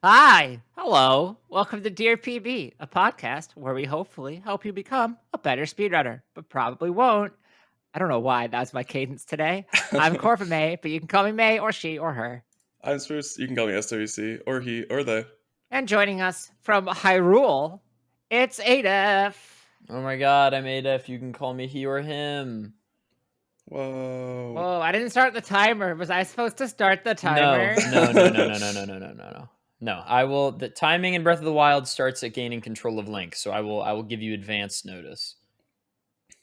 Hi, hello, welcome to Dear PB, a podcast where we hopefully help you become a better speedrunner, but probably won't. I don't know why that's my cadence today. I'm Corvin May, but you can call me May or she or her. I'm Spruce. You can call me SWC or he or they. And joining us from Hyrule, it's adef. Oh my god, I'm adef. You can call me he or him. Whoa. Whoa, I didn't start the timer. Was I supposed to start the timer? No. I will. The timing in Breath of the Wild starts at gaining control of Link, so I will give you advance notice.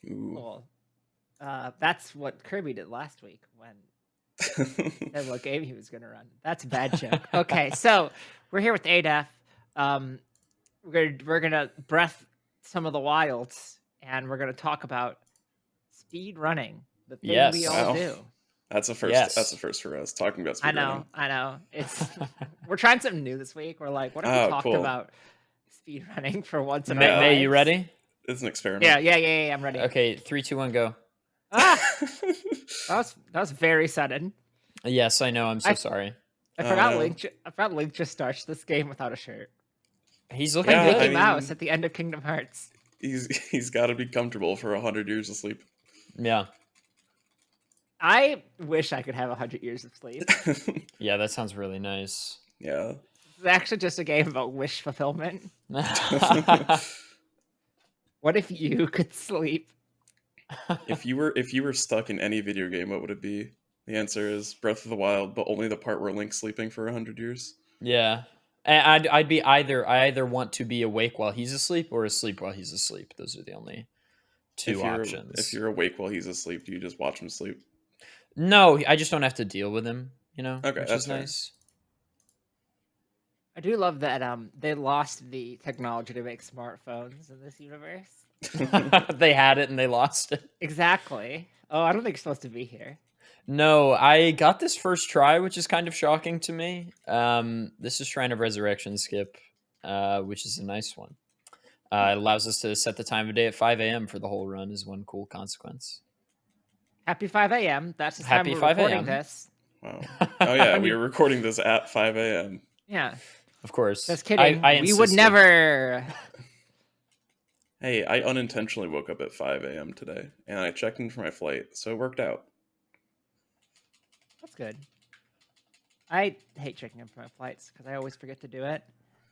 Ooh. Cool. That's what Kirby did last week when said what game he was going to run. That's a bad joke. Okay, so we're here with adef. We're gonna breath some of the wilds, and we're gonna talk about speed running, the thing we all do. That's a first. Yes. That's a first for us talking about speed running. I know. It's we're trying something new this week. We're like, what if we talked about speed running for once in our lives? May, you ready? It's an experiment. Yeah. I'm ready. Okay, 3, 2, 1, go. Ah! that was very sudden. Yes, I know. I'm so sorry. I forgot Link just starts this game without a shirt. He's looking like good. Mickey Mouse at the end of Kingdom Hearts. He's got to be comfortable for 100 years of sleep. Yeah. I wish I could have 100 years of sleep. Yeah, that sounds really nice. Yeah. It's actually just a game about wish fulfillment. What if you could sleep? If you were stuck in any video game, what would it be? The answer is Breath of the Wild, but only the part where Link's sleeping for 100 years. Yeah. I'd be I either want to be awake while he's asleep or asleep while he's asleep. Those are the only two options. If you're awake while he's asleep, do you just watch him sleep? No, I just don't have to deal with him, Okay, which that's is nice. I do love that they lost the technology to make smartphones in this universe. They had it and they lost it. Exactly. Oh, I don't think you're supposed to be here. No, I got this first try, which is kind of shocking to me. This is Shrine of Resurrection skip, which is a nice one. It allows us to set the time of day at 5 a.m. for the whole run is one cool consequence. Happy 5 a.m. That's the time we're recording this. Wow. Oh, yeah, we were recording this at 5 a.m. Yeah. Of course. Just kidding. I we would never. Hey, I unintentionally woke up at 5 a.m. today, and I checked in for my flight, so it worked out. That's good. I hate checking in for my flights because I always forget to do it.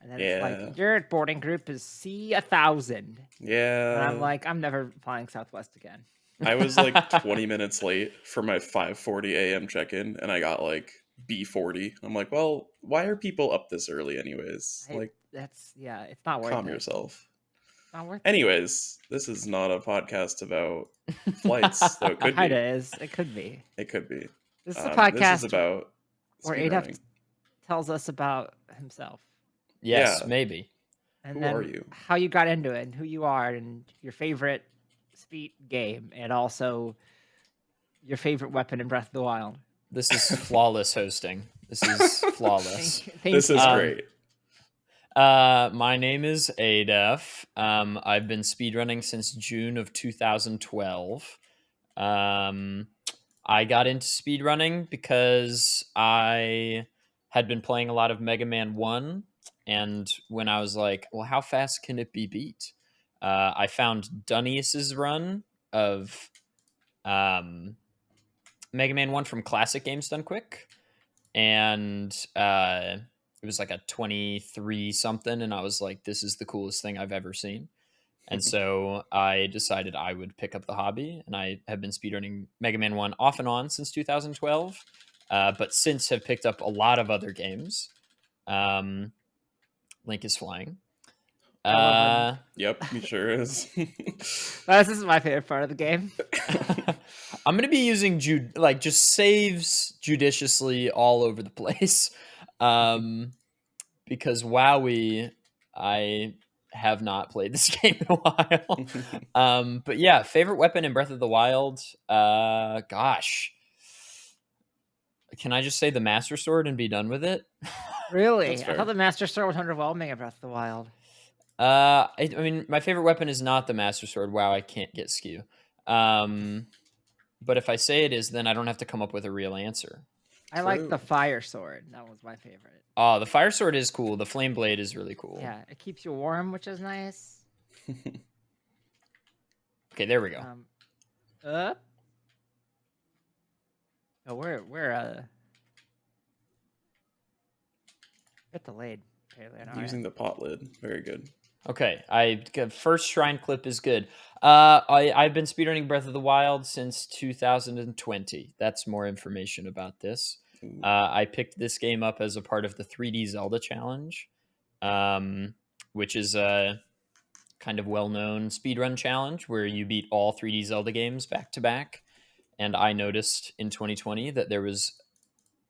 And then it's like, your boarding group is C1000. Yeah. And I'm like, I'm never flying Southwest again. I was like 20 minutes late for my 5:40 a.m. check-in, and I got like B40. I'm like, well, why are people up this early anyways? It's not worth it. Calm yourself. Not worth Anyways, this is not a podcast about flights, though it could be. It is. It could be. It could be. This is a podcast this is about where adef tells us about himself. Yes, Yeah. maybe. And who then are you? How you got into it and who you are and your favorite speed game and also your favorite weapon in Breath of the Wild. This is flawless hosting. This is flawless. This is great. My name is adef. I've been speedrunning since June of 2012. I got into speedrunning because I had been playing a lot of Mega Man 1, and when I was like, well, how fast can it be beat? I found Dunnius's run of Mega Man 1 from Classic Games Done Quick, and it was like a 23 something, and I was like, this is the coolest thing I've ever seen. And so I decided I would pick up the hobby, and I have been speedrunning Mega Man 1 off and on since 2012, but since have picked up a lot of other games. Link is flying. Yep, he sure is. This is my favorite part of the game. I'm going to be using just saves judiciously all over the place. Because wowie, I have not played this game in a while. But yeah, favorite weapon in Breath of the Wild. Gosh, can I just say the Master Sword and be done with it? Really? I thought the Master Sword was underwhelming in Breath of the Wild. I mean, my favorite weapon is not the Master Sword. Wow, I can't get skew. But if I say it is, then I don't have to come up with a real answer. I like the True. fire sword. That was my favorite. Oh, the fire sword is cool. The flame blade is really cool. Yeah, it keeps you warm, which is nice. Okay, there we go. Up. Oh, we're bit delayed. Apparently, on our Using end. the pot lid. Very good. Okay, first shrine clip is good. I've been speedrunning Breath of the Wild since 2020. That's more information about this. Ooh. I picked this game up as a part of the 3D Zelda challenge, which is a kind of well-known speedrun challenge where you beat all 3D Zelda games back to back. And I noticed in 2020 that there was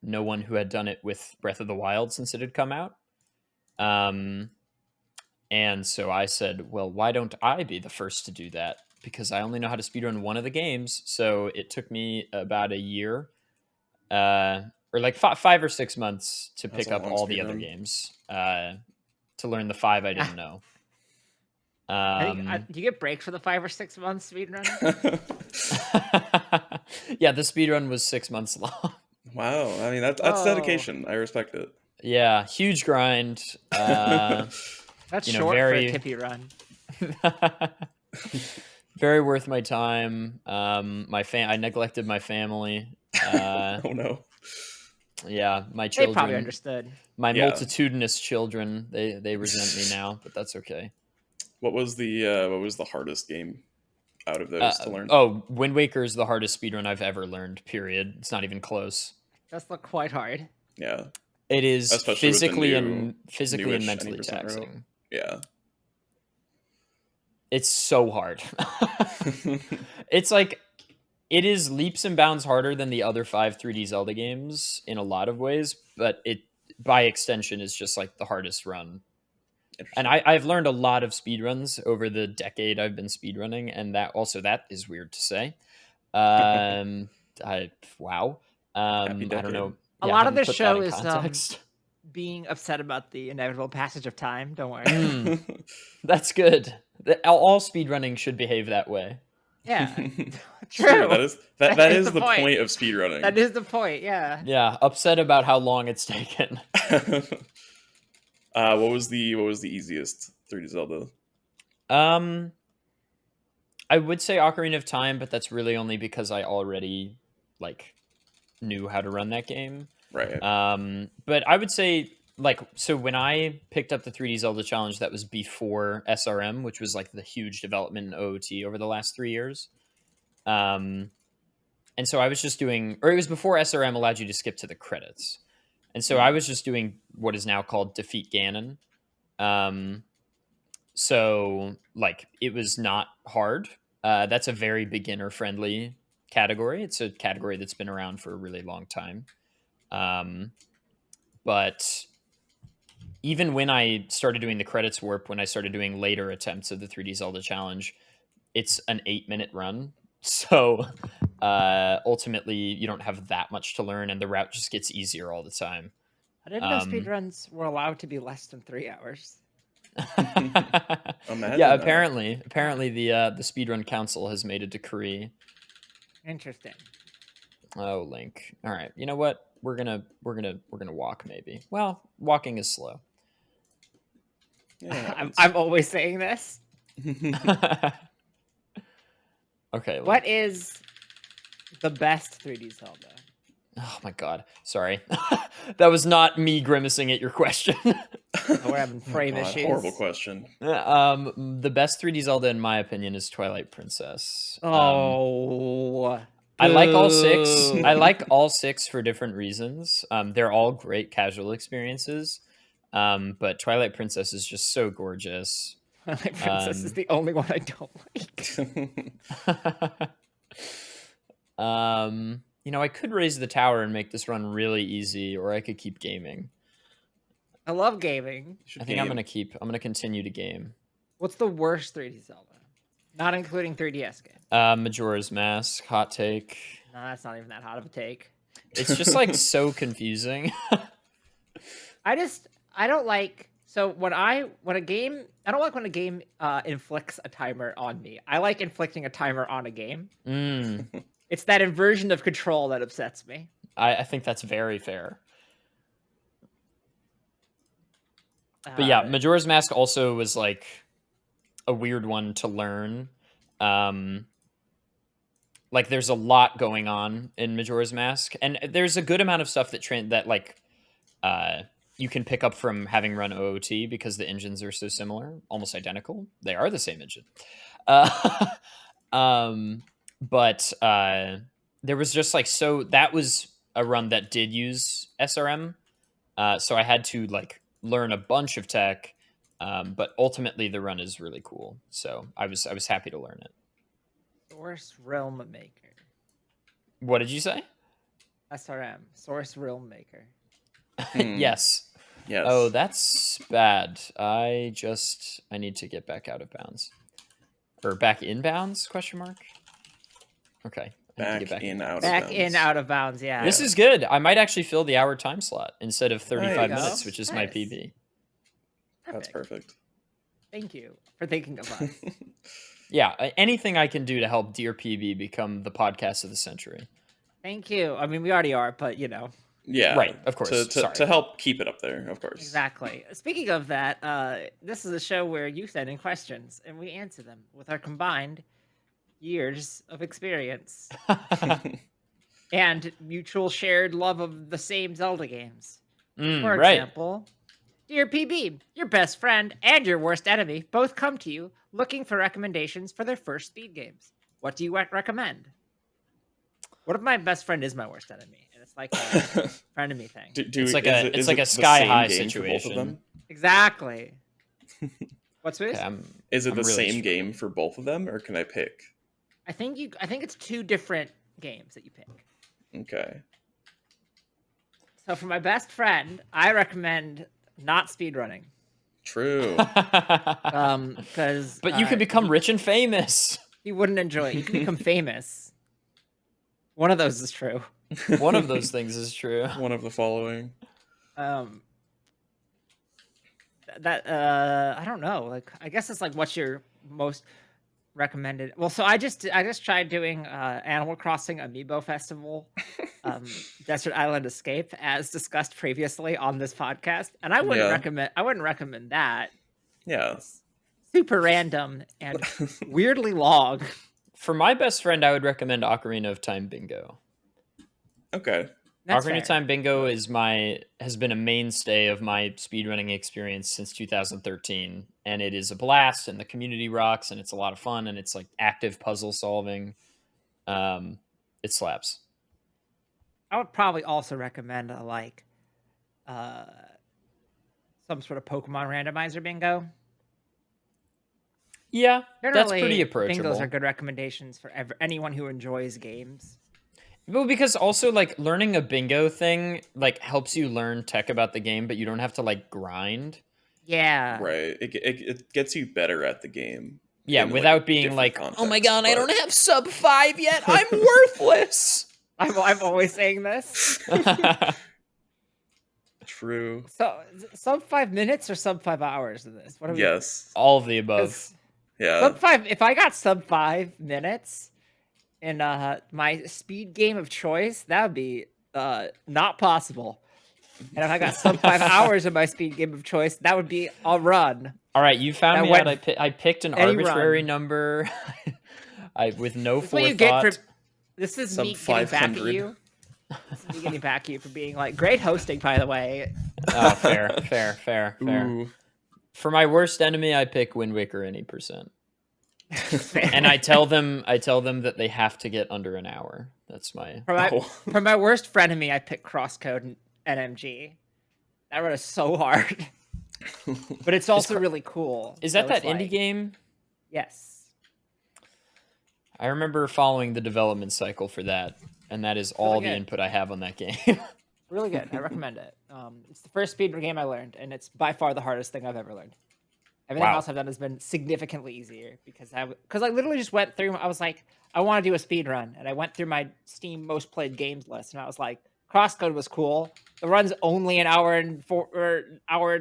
no one who had done it with Breath of the Wild since it had come out. And so I said, well, why don't I be the first to do that? Because I only know how to speedrun one of the games. So it took me about a year, or like 5 or 6 months to That's pick a up long all the other speedrun. games, to learn the 5 I didn't know. I think, do you get breaks for the 5 or 6 months speed run? Yeah, the speedrun was 6 months long. Wow. I mean, that's dedication. I respect it. Yeah, huge grind. That's you know, short very- for a tippy run. Very worth my time. I neglected my family. Oh no. Yeah, my They probably children, understood. my Yeah. multitudinous children, they resent me now, but that's okay. What was the hardest game out of those to learn? Oh, Wind Waker is the hardest speedrun I've ever learned. Period. It's not even close. That's look quite hard. Yeah. It is Especially with the physically new- and newish mentally 90% route. taxing. Yeah. It's so hard. It's like it is leaps and bounds harder than the other 5 3D Zelda games in a lot of ways, but it by extension is just like the hardest run. And I've learned a lot of speedruns over the decade I've been speedrunning, and that is weird to say. Wow. Happy I don't decade. know. A Yeah, lot I of hadn't this put that show in is context. being upset about the inevitable passage of time. Don't worry. That's good. All speedrunning should behave that way. Yeah, True. true. That is the point of speedrunning. That is the point. Yeah. Yeah, upset about how long it's taken. What was the easiest 3D Zelda? I would say Ocarina of Time, but that's really only because I already like knew how to run that game. Right. But I would say so when I picked up the 3D Zelda challenge, that was before SRM, which was like the huge development in OOT over the last 3 years. And so I was just doing, or it was before SRM allowed you to skip to the credits. And so I was just doing what is now called Defeat Ganon. So like it was not hard. That's a very beginner friendly category. It's a category that's been around for a really long time. But even when I started doing the credits warp, when I started doing later attempts of the 3D Zelda challenge, it's an 8-minute run. So ultimately, you don't have that much to learn, and the route just gets easier all the time. I didn't know speedruns were allowed to be less than 3 hours. Imagine Yeah, that. apparently the speedrun council has made a decree. Interesting. Oh, Link. All right. You know what? We're gonna walk maybe. Well, walking is slow. Yeah, I'm always saying this. Okay. Link. What is the best 3D Zelda? Oh my god. Sorry. That was not me grimacing at your question. We're having frame God, issues. horrible question. The best 3D Zelda, in my opinion, is Twilight Princess. I like all 6. I like all 6 for different reasons. They're all great casual experiences. But Twilight Princess is just so gorgeous. Twilight Princess is the only one I don't like. You know, I could raise the tower and make this run really easy, or I could keep gaming. I love gaming. I think I'm gonna continue to game. What's the worst 3D Zelda? Not including 3DS game. Majora's Mask, hot take. No, that's not even that hot of a take. It's just like so confusing. I don't like when a game inflicts a timer on me. I like inflicting a timer on a game. It's that inversion of control that upsets me. I think that's very fair. But yeah, Majora's Mask also was like a weird one to learn. Like there's a lot going on in Majora's Mask, and there's a good amount of stuff that you can pick up from having run OOT because the engines are so similar, almost identical. They are the same engine. But there was just like, so that was a run that did use SRM. So I had to like learn a bunch of tech. But ultimately the run is really cool. So I was happy to learn it. Source Realm Maker. What did you say? SRM. Source Realm Maker. Yes. Yes. Oh, that's bad. I need to get back out of bounds. Or back in bounds, question mark? Okay. Back in, out of Back bounds. in, out of bounds, yeah. This is good. I might actually fill the hour time slot instead of 35 Nice. minutes, which is my Nice. PB. That's perfect. Thank you for thinking of us. Yeah, anything I can do to help Dear PB become the podcast of the century. Thank you. I mean, we already are, but you know. Yeah. Right, of course. To help keep it up there, of course. Exactly. Speaking of that, this is a show where you send in questions and we answer them with our combined years of experience and mutual shared love of the same Zelda games. For right. example, Dear PB, your best friend and your worst enemy both come to you looking for recommendations for their first speed games. What do you recommend? What if my best friend is my worst enemy? And it's like a frenemy thing. It's like a Sky High situation. For both of them? Exactly. What's this? Okay, is it I'm the really same game for both of them, or can I pick? I think it's two different games that you pick. Okay. So for my best friend, I recommend not speedrunning. True. Because but you can become rich and famous. He wouldn't enjoy it. You can become famous. One of those is true. One of those things is true. One of the following. I don't know. Like, I guess it's like, what's your most recommended? Well, so I just tried doing Animal Crossing Amiibo Festival, Desert Island Escape, as discussed previously on this podcast, and I wouldn't recommend that. Yeah. It's super random and weirdly long. For my best friend, I would recommend Ocarina of Time Bingo. Okay. That's Ocarina fair. of Time Bingo has been a mainstay of my speedrunning experience since 2013, and it is a blast, and the community rocks, and it's a lot of fun, and it's like active puzzle solving. It slaps. I would probably also recommend some sort of Pokemon randomizer bingo. Yeah, Generally, that's pretty approachable. Bingos are good recommendations for anyone who enjoys games. Well, because also like learning a bingo thing like helps you learn tech about the game, but you don't have to like grind. Yeah. Right. It gets you better at the game. Yeah, without being like, context, oh my god, I don't have sub 5 yet. I'm worthless. I'm always saying this. True. So sub 5 minutes or sub 5 hours in this? What are we? Yes. All of the above. Yeah. Sub 5. If I got sub 5 minutes in my speed game of choice, that would be not possible. And if I got sub 5 hours in my speed game of choice, that would be a run. All right, you found me out. I picked an arbitrary number. With no this forethought. This is sub me getting back at you. This is me getting back at you for being like, great hosting, by the way. Oh, fair. Ooh. For my worst enemy, I pick Wind Waker any %. And I tell them that they have to get under an hour. That's my for my worst frenemy, I pick Crosscode and NMG. That run is so hard. But it's also really cool. Is that indie game? Yes. I remember following the development cycle for that, and that is all the input I have on that game. Really good. I recommend it. It's the first speed game I learned, and it's by far the hardest thing I've ever learned. Everything else I've done has been significantly easier because I literally just went through. I was like, I want to do a speed run, and I went through my Steam most played games list, and I was like, Crosscode was cool. The run's only an hour and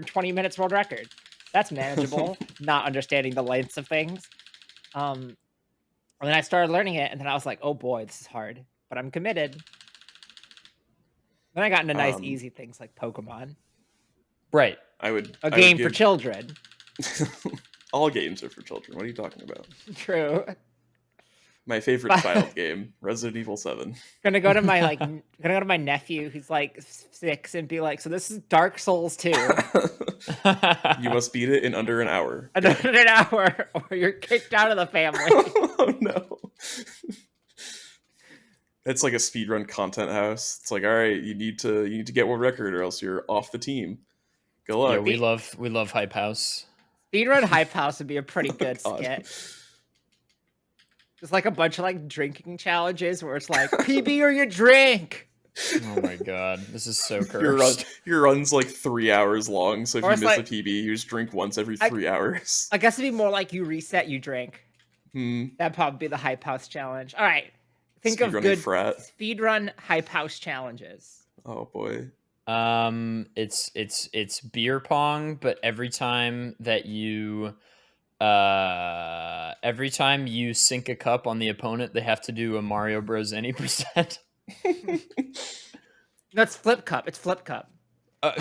20 minutes world record. That's manageable. Not understanding the lengths of things. And then I started learning it, and then I was like, oh boy, this is hard, but I'm committed. Then I got into nice, Um, easy things like Pokemon, Right. I would a I would game for give- children. All games are for children. What are you talking about? True. My favorite child game, Resident Evil 7. Gonna go to my nephew who's like 6 and be like, so this is Dark Souls 2. You must beat it in under an hour. Under an hour, or you're kicked out of the family. Oh no. It's like a speedrun content house. It's like, all right, you need to get one record or else you're off the team. Good luck. Yeah, we love Hype House. Speedrun Hype House would be a pretty good God. skit. Just like a bunch of like drinking challenges where it's like PB or your drink. Oh my god, this is so Your cursed. run's like 3 hours long, so if Or you it's miss like- a PB, you just drink once every 3 hours. I guess it'd be more like you reset, you drink. That'd probably be the Hype House challenge. All right. Think of Speedrunning good frat. speedrun Hype House challenges. Oh boy. It's beer pong, but every time you sink a cup on the opponent, they have to do a Mario Bros. Any percent. No, it's Flip Cup. It's Flip Cup.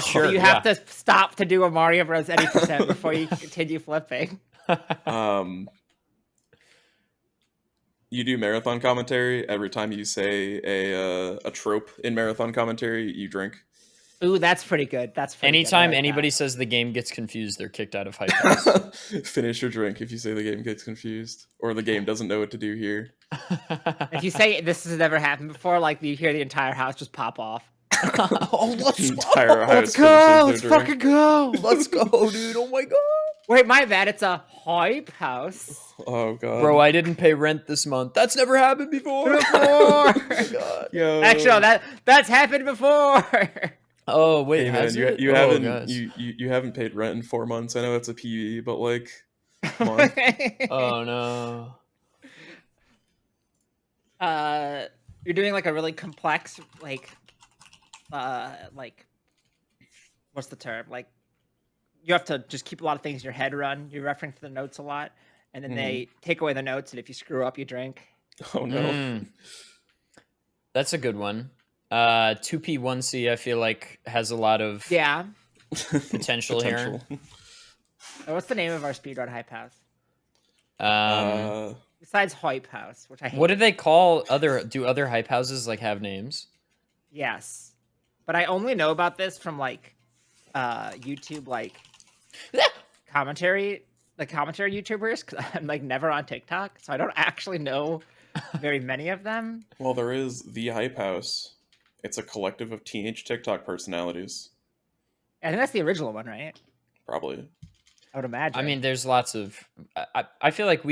Sure. So you have to stop to do a Mario Bros. Any percent before you continue flipping. You do marathon commentary every time you say a trope in marathon commentary. You drink. Ooh, that's pretty good. That's pretty Anytime good. I like anybody that. says the game gets confused, they're kicked out of Hype House. Finish your drink if you say the game gets confused or the game doesn't know what to do here. If you say this has never happened before, like you hear the entire house just pop off. Oh, The entire house Let's go! finishes Let's their drink. fucking go! let's go, dude! Oh my god, Wait, my bad. It's a Hype House. Oh god, bro! I didn't pay rent this month. That's never happened before. Before. God. Yo. Actually, no, that's happened before. Oh wait, Hey man, has it? you Oh, haven't guys. you haven't paid rent in 4 months. I know it's a PE, but like, come on. Oh no. You're doing like a really complex, like what's the term? Like, you have to just keep a lot of things in your head run. You reference the notes a lot, and then they take away the notes, and if you screw up, you drink. Oh no. That's a good one. 2P1C, I feel like has a lot of Yeah. potential here. What's the name of our speedrun Hype House? Um, Besides Hype House, which I hate. what do they call do other hype houses like have names? Yes, but I only know about this from like YouTube, like commentary YouTubers, because I'm like never on TikTok, so I don't actually know very many of them. Well, there is the Hype House. It's a collective of teenage TikTok personalities. I think that's the original one, right? Probably. I would imagine. I mean, there's lots of. I feel like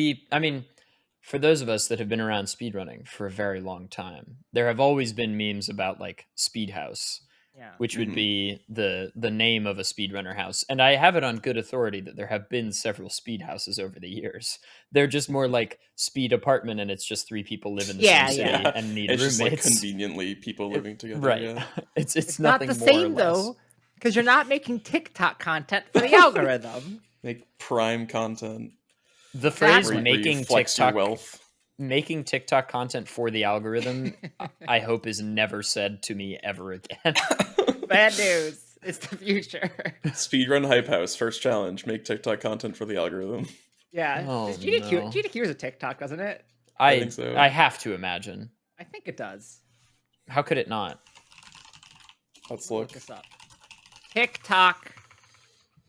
for those of us that have been around speedrunning for a very long time, there have always been memes about like Speed House, yeah. which would be the name of a speedrunner house. And I have it on good authority that there have been several speed houses over the years. They're just more like speed apartment, and it's just 3 people live in the Yeah, same city yeah. and need It's roommates. just like conveniently people living together. Right. Yeah. It's Not nothing the more or same less. though, because you're not making TikTok content for the algorithm. Make prime content. The phrase Exactly. Where you making flex your TikTok wealth. making TikTok content for the algorithm, I hope is never said to me ever again. Bad news. It's the future. Speedrun Hype House, first challenge. Make TikTok content for the algorithm. Yeah. Oh, Does GDQ, no. GDQ is a TikTok, doesn't it? I think so. I have to imagine. I think it does. How could it not? Let's Look look. this up.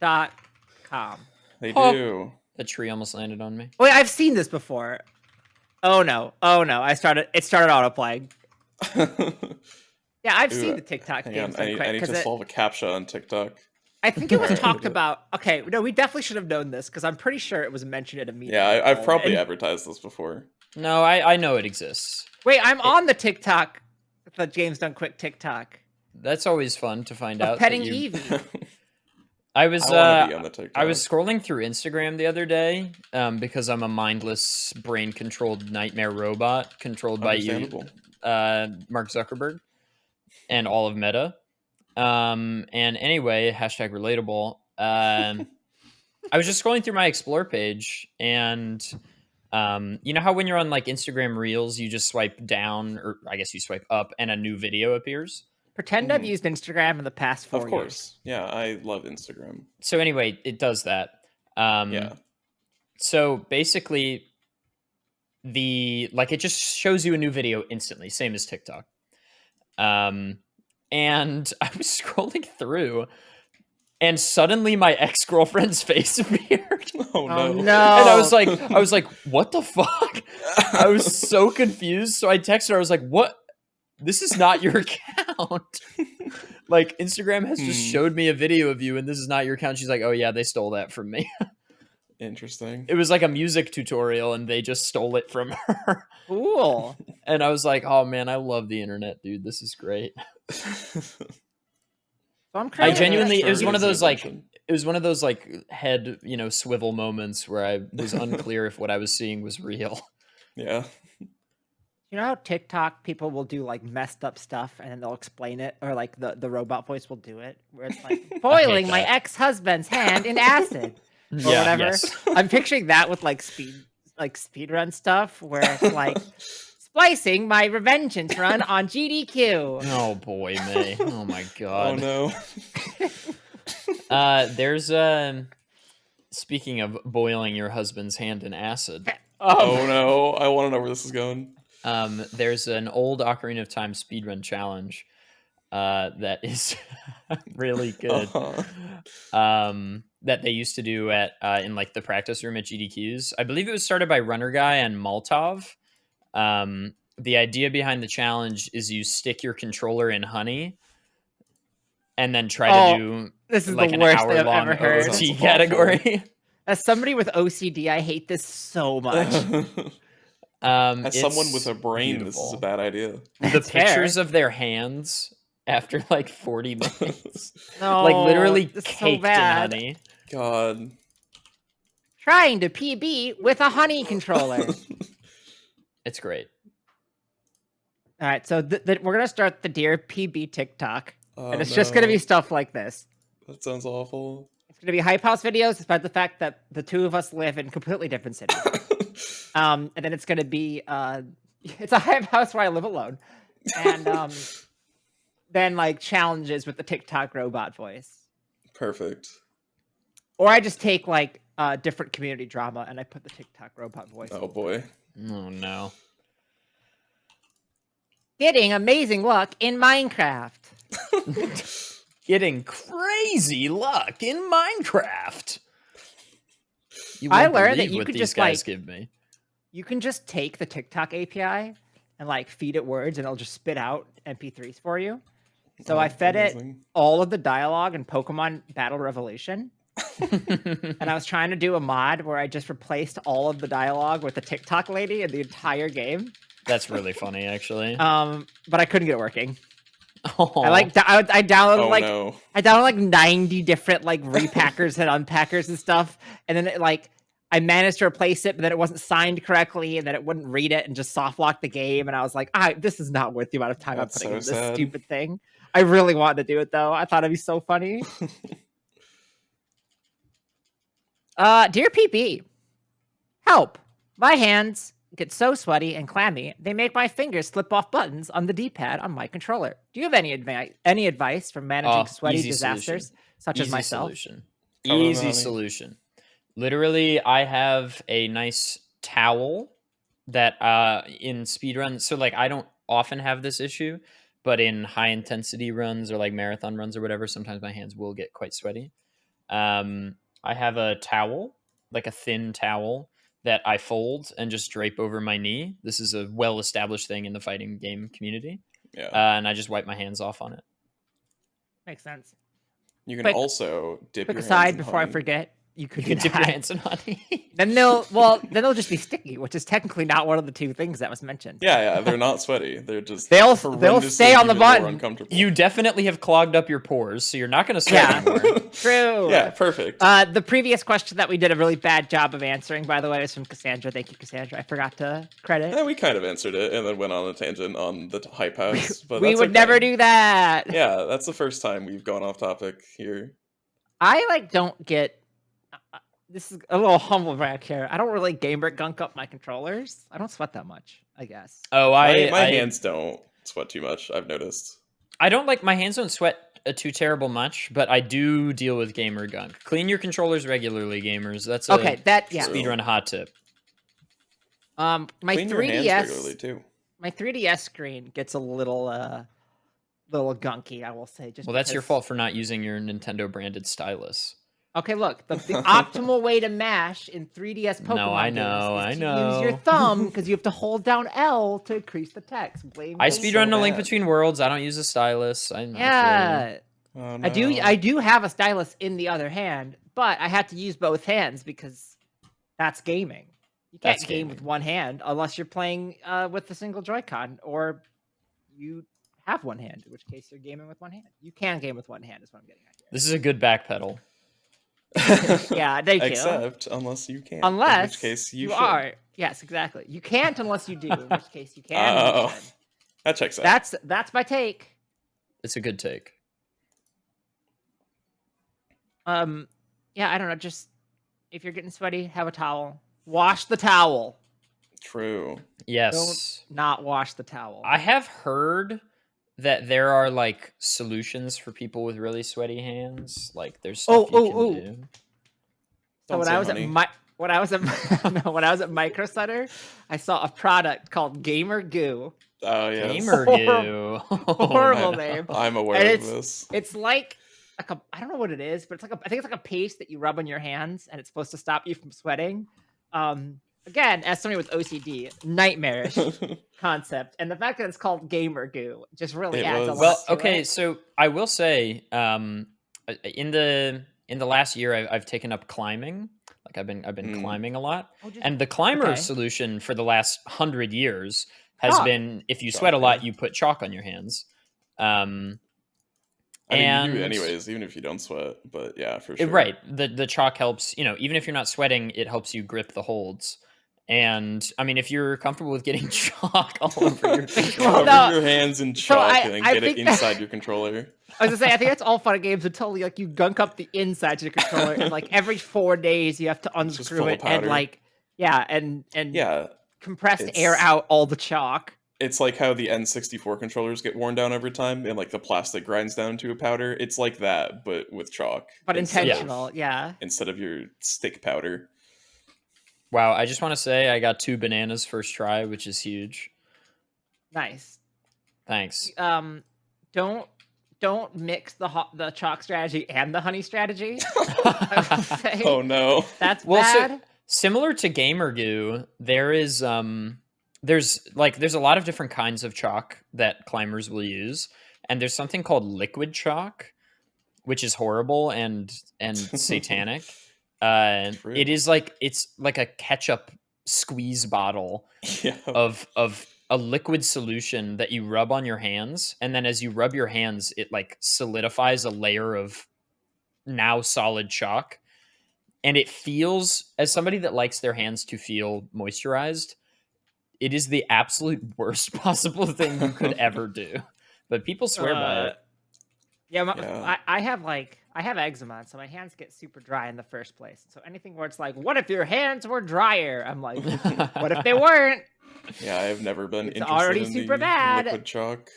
TikTok.com. They Oh. do. The tree almost landed on me. Wait, I've seen this before. Oh no. Oh no. It started autoplaying. Yeah, I've seen the TikTok Hang games on, done quick, I need to 'cause solve a captcha on TikTok. I think it was Alright, talked we'll do it. about. Okay, no, we definitely should have known this because I'm pretty sure it was mentioned at a meeting. Yeah, I've probably And- advertised this before. No, I know it exists. Wait, I'm on the TikTok, the James Done Quick TikTok That's always fun to find out. of that petting you- Evie. I was I want to be on the TikTok. I was scrolling through Instagram the other day because I'm a mindless, brain-controlled nightmare robot controlled by you, Understandable. Mark Zuckerberg, and all of Meta. And anyway, hashtag relatable. I was just scrolling through my Explore page, and you know how when you're on like Instagram Reels, you just swipe down, or I guess you swipe up, and a new video appears. Pretend I've used Instagram in the past 4 Of years. course. Yeah, I love Instagram. So anyway, it does that. Yeah. So basically, it just shows you a new video instantly, same as TikTok. And I was scrolling through, and suddenly my ex-girlfriend's face appeared. Oh no. And I was like, what the fuck? I was so confused. So I texted her. I was like, what? This is not your account. Like, Instagram has just showed me a video of you, and this is not your account. She's like, oh yeah, they stole that from me. Interesting. It was like a music tutorial, and they just stole it from her. Cool. And I was like, oh man, I love the internet, dude. This is great. So I'm I genuinely, Sure, it was one of those like, attention. it was one of those like head, swivel moments where I was unclear if what I was seeing was real. Yeah. You know how TikTok people will do like messed up stuff and then they'll explain it, or like the robot voice will do it, where it's like boiling my that. ex-husband's hand in acid or whatever. Yes. I'm picturing that with like speedrun stuff, where it's like splicing my revengeance run on GDQ. Oh boy, May. Oh my god. Oh no. There's speaking of boiling your husband's hand in acid, Oh no. I want to know where this is going. there's an old Ocarina of Time speedrun challenge that is really good. That they used to do at in like the practice room at GDQs. I believe it was started by Runner Guy and Maltov. The idea behind the challenge is you stick your controller in honey and then try to do This is like the an worst thing I've hour-long ever heard. Sounds OT awful. category. As somebody with OCD, I hate this so much. As someone with It's a brain, this is beautiful. a bad idea. The It's fair. pictures of their hands after like 40 minutes, No, like literally this is so caked in bad. honey. God. Trying to PB with a honey controller. It's great. All right, so we're gonna start the Dear PB TikTok, Oh, and it's just gonna no. be stuff like this. That sounds awful. It's gonna be hype house videos, despite the fact that the two of us live in completely different cities. And then it's gonna be it's a hype house where I live alone, and then like challenges with the TikTok robot voice, Perfect. or I just take like different community drama and I put the TikTok robot voice. Oh boy. Oh no. Getting amazing luck in Minecraft. Getting crazy luck in Minecraft. You I won't learned that believe you what could these just, guys like- give me. You can just take the TikTok API and like feed it words and it'll just spit out MP3s for you. So Oh, I fed it amazing. all of the dialogue in Pokemon Battle Revelation. And I was trying to do a mod where I just replaced all of the dialogue with the TikTok lady in the entire game. That's really funny, actually. But I couldn't get it working. Oh. I downloaded Oh like no. I downloaded like 90 different like repackers and unpackers and stuff, and then it, like I managed to replace it, but then it wasn't signed correctly, and then it wouldn't read it and just soft locked the game. And I was like, this is not worth the amount of time That's I'm putting so in this sad. stupid thing. I really wanted to do it though. I thought it'd be so funny. Dear PP, help! My hands get so sweaty and clammy, they make my fingers slip off buttons on the D-pad on my controller. Do you have any advice for managing sweaty easy disasters, solution. such as Easy myself? solution. Cover the Easy honey. solution. Literally, I have a nice towel that in speedrun. So like I don't often have this issue, but in high intensity runs or like marathon runs or whatever, sometimes my hands will get quite sweaty. I have a towel, like a thin towel that I fold and just drape over my knee. This is a well-established thing in the fighting game community. Yeah. And I just wipe my hands off on it. Makes sense. You can quick- also dip Quick your aside hands in before I honey. forget, you could You can do dip your that. hands in honey. Then they'll just be sticky, which is technically not one of the two things that was mentioned. Yeah, they're not sweaty. They're just They'll horrendously stay on the even more button. uncomfortable. You definitely have clogged up your pores, so you're not going to sweat Yeah. anymore. True. Yeah, perfect. The previous question that we did a really bad job of answering, by the way, is from Cassandra. Thank you, Cassandra. I forgot to credit. Yeah, we kind of answered it and then went on a tangent on the hype house. But We that's would okay. never do that. Yeah, that's the first time we've gone off topic here. I like don't get. This is a little humble brag here. I don't really gamer gunk up my controllers. I don't sweat that much, I guess. Oh, My I hands don't sweat too much, I've noticed. I don't like my hands don't sweat too terrible much, but I do deal with gamer gunk. Clean your controllers regularly, gamers. That's a Okay, that yeah. True. speedrun hot tip. My Clean your hands 3DS regularly too. my 3DS screen gets a little gunky, I will say. Just Well, that's your because- fault for not using your Nintendo branded stylus. Okay, look, the optimal way to mash in 3DS Pokemon No, I games know, is I to use your know. thumb because you have to hold down L to increase the text. Blame I me. speedrun so A Link bad. Between Worlds. I don't use a stylus. I feel you. Yeah, Oh, no. I do have a stylus in the other hand, but I had to use both hands because that's gaming. You can't That's game with gaming. one hand unless you're playing with a single Joy-Con, or you have one hand, in which case you're gaming with one hand. You can game with one hand, is what I'm getting at here. This is a good backpedal. Yeah, thank you. Except unless you can't. Unless in which case you should. are. Yes, exactly. You can't unless you do, in which case you can. and you Oh, should. that checks out. That's my take. It's a good take. Yeah, I don't know. Just if you're getting sweaty, have a towel. Wash the towel. True. Yes. Don't not wash the towel. I have heard that there are like solutions for people with really sweaty hands. Like there's stuff you can do. So Don't when say I was honey. when I was at no, when I was at Micro Center, I saw a product called Gamer Goo. Oh yeah. Gamer goo. Horrible no. name. I'm aware And of this. It's like a I don't know what it is, but I think it's like a paste that you rub on your hands, and it's supposed to stop you from sweating. Again, as somebody with OCD, nightmarish concept, and the fact that it's called Gamer Goo just really It adds a was. lot. Well, to okay, it. so I will say, in the last year, I've taken up climbing. Like I've been climbing a lot, Oh, just- and the climber okay. solution for the last 100 years has Chalk. been if you Chalk, sweat a lot, yeah. you put chalk on your hands. I mean, you do and- anyways, even if you don't sweat. But yeah, for sure. Right. The chalk helps, even if you're not sweating, it helps you grip the holds. And I mean, if you're comfortable with getting chalk all over your Cover No. your hands in So chalk I- and then I get it think that- inside your controller. I was gonna say, I think that's all fun and games until like you gunk up the inside of your controller, and like every 4 days you have to just unscrew full of it and powder. like and Yeah, compressed it's- air out all the chalk. it's like how the N64 controllers get worn down over time and like the plastic grinds down to a powder. It's like that, but with chalk. But instead of- intentional, yeah. Instead of your stick powder. Wow, I just want to say I got 2 bananas first try, which is huge. Nice. Thanks. Don't mix the chalk strategy and the honey strategy. I would say. Oh no. That's Well, so- bad. Similar to Gamer Goo, there is there's a lot of different kinds of chalk that climbers will use, and there's something called liquid chalk, which is horrible and satanic. True. It's like a ketchup squeeze bottle Yeah. of a liquid solution that you rub on your hands, and then as you rub your hands, it like solidifies a layer of now solid chalk. And it feels, as somebody that likes their hands to feel moisturized, it is the absolute worst possible thing you could ever do. But people swear by it. Yeah, Yeah. I have eczema, so my hands get super dry in the first place. So anything where it's like, what if your hands were drier? I'm like, what if they weren't? Yeah, I've never been It's interested already in super the bad. liquid chalk.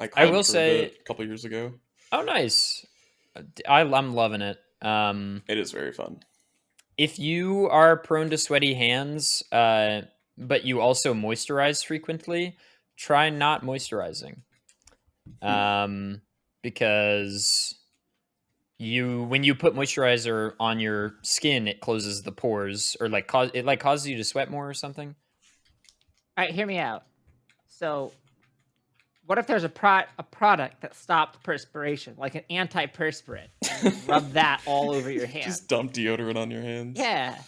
I climbed will for a say- bit a couple years ago. Oh, nice. I'm loving it. It is very fun. If you are prone to sweaty hands, but you also moisturize frequently, try not moisturizing. Because when you put moisturizer on your skin, it closes the pores, or it causes you to sweat more or something. All right, hear me out. So, what if there's a product that stopped perspiration, like an antiperspirant? Rub that all over your hands. Just dump deodorant on your hands. Yeah, I mean,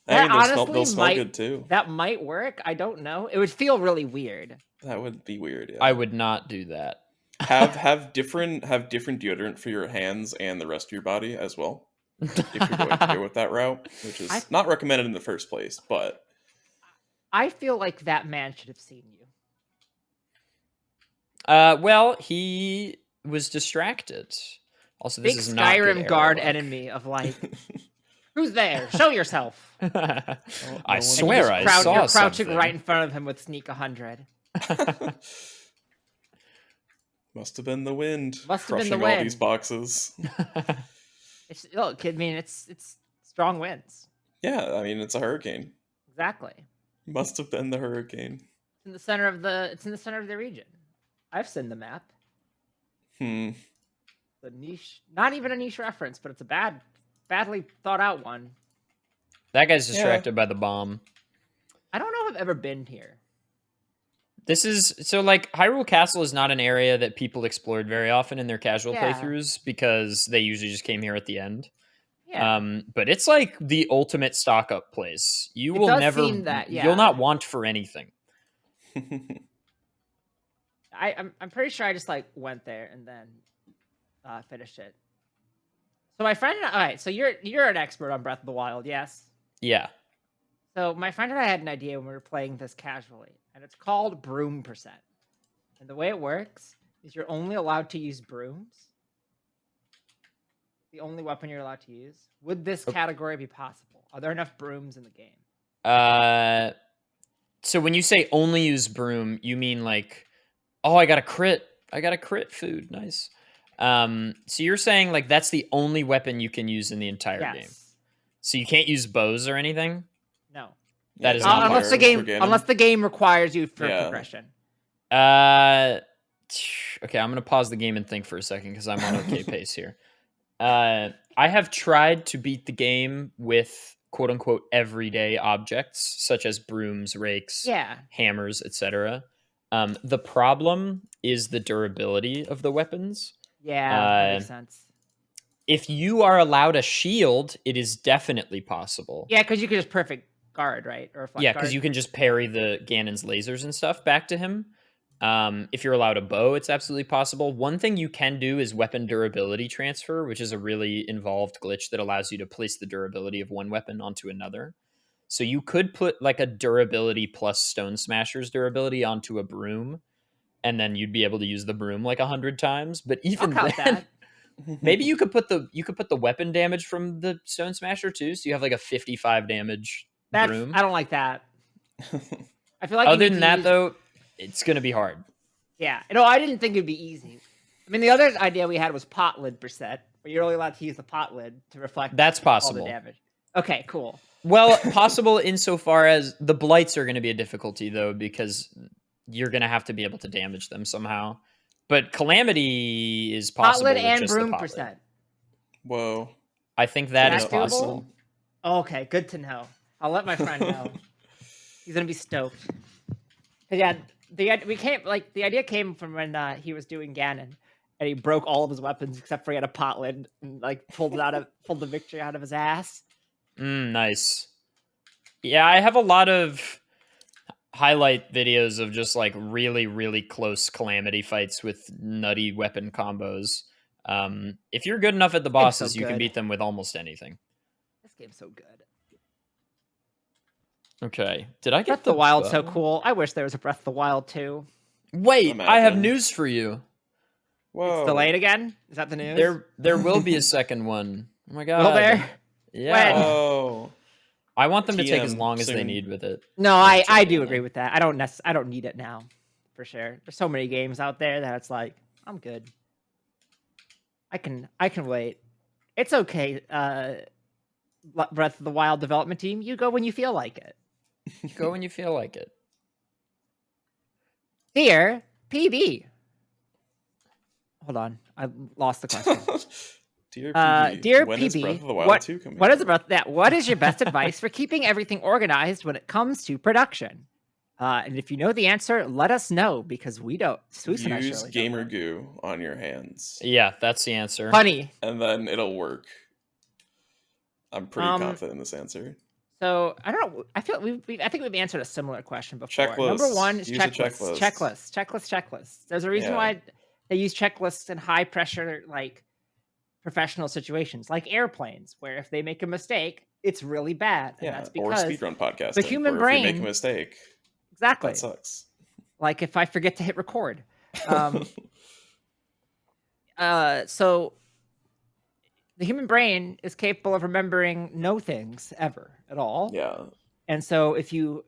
That they'll honestly smell might- good too. that might work. I don't know. It would feel really weird. That would be weird. Yeah. I would not do that. have different deodorant for your hands and the rest of your body as well. If you're going to go with that route, which is not recommended in the first place, but I feel like that man should have seen you. Well, he was distracted. Also, this Big is not good Skyrim guard arrow luck. enemy of like, who's there? Show yourself. I one- swear And I you just saw you're crouching something. right in front of him with sneak 100. Must have been the wind Must have been crushing the all these wind. boxes. Look, I mean, it's strong winds. Yeah, I mean, it's a hurricane. Exactly. Must have been the hurricane. It's in the center of the region. I've seen the map. The niche, not even a niche reference, but it's a badly thought out one. That guy's distracted by the bomb. I don't know if I've ever been here. This is so like Hyrule Castle is not an area that people explored very often in their casual playthroughs because they usually just came here at the end. Yeah. But it's like the ultimate stock up place. You It will does never, seem that, you'll not want for anything. I'm pretty sure I just like went there and then finished it. So my friend, all right. So you're an expert on Breath of the Wild, yes? Yeah. So my friend and I had an idea when we were playing this casually, and it's called broom percent. And the way it works is you're only allowed to use brooms. The only weapon you're allowed to use. Would this category be possible? Are there enough brooms in the game? So when you say only use broom, you mean like, oh, I got a crit food. Nice. So you're saying like that's the only weapon you can use in the entire game. So you can't use bows or anything? No. That is unless the game requires you for progression. Okay, I'm gonna pause the game and think for a second because I'm on okay pace here. I have tried to beat the game with quote unquote everyday objects such as brooms, rakes, hammers, etc. The problem is the durability of the weapons. Yeah, that makes sense. If you are allowed a shield, it is definitely possible. Yeah, because you can just perfect guard, right? Or yeah, because you can just parry the Ganon's lasers and stuff back to him. If you're allowed a bow, it's absolutely possible. One thing you can do is weapon durability transfer, which is a really involved glitch that allows you to place the durability of one weapon onto another. So you could put like a durability plus Stone Smasher's durability onto a broom, and then you'd be able to use the broom like 100 times. But even then, maybe you could put the weapon damage from the Stone Smasher too, so you have like a 55 damage broom. I don't like that. I feel like other than that though, it's gonna be hard. Yeah, I didn't think it'd be easy. I mean, the other idea we had was pot lid percent, but you're only allowed to use the pot lid to reflect. That's possible. All the damage. Okay, cool. Well, possible insofar as the blights are going to be a difficulty though, because you're going to have to be able to damage them somehow. But calamity is possible. Pot lid and broom percent. Whoa, I think that is possible. Okay, good to know. I'll let my friend know. He's gonna be stoked. Yeah, the idea came from when he was doing Ganon, and he broke all of his weapons except for he had a pot lid and like pulled the victory out of his ass. Nice. Yeah, I have a lot of highlight videos of just like really, really close calamity fights with nutty weapon combos. If you're good enough at the bosses, you can beat them with almost anything. This game's so good. Okay. Did I get Breath of the Wild so cool? I wish there was a Breath of the Wild too. Wait, I have news for you. Whoa. It's delayed again? Is that the news? There will be a second one. Oh my god. Will there? Yeah. When? Oh. I want them to take as long as they need with it. No, I do agree with that. I don't need it now, for sure. There's so many games out there that it's like, I'm good. I can wait. It's okay. Breath of the Wild development team, you go when you feel like it. Go when you feel like it. Dear PB. Hold on, I lost the question. Dear PB, dear when PB, is Breath of the Wild 2 coming out? What is your best advice for keeping everything organized when it comes to production? And if you know the answer, let us know because we don't. Use gamer goo on your hands. Yeah, that's the answer. Funny. And then it'll work. I'm pretty confident in this answer. So I don't know. I feel I think we've answered a similar question before. Checklists. Number one is checklists. Checklists. There's a reason why they use checklists in high pressure, like professional situations, like airplanes, where if they make a mistake, it's really bad. And that's because or speedrun podcasting. The human brain. If you make a mistake, exactly. That sucks. Like if I forget to hit record. So the human brain is capable of remembering no things ever at all. Yeah. And so if you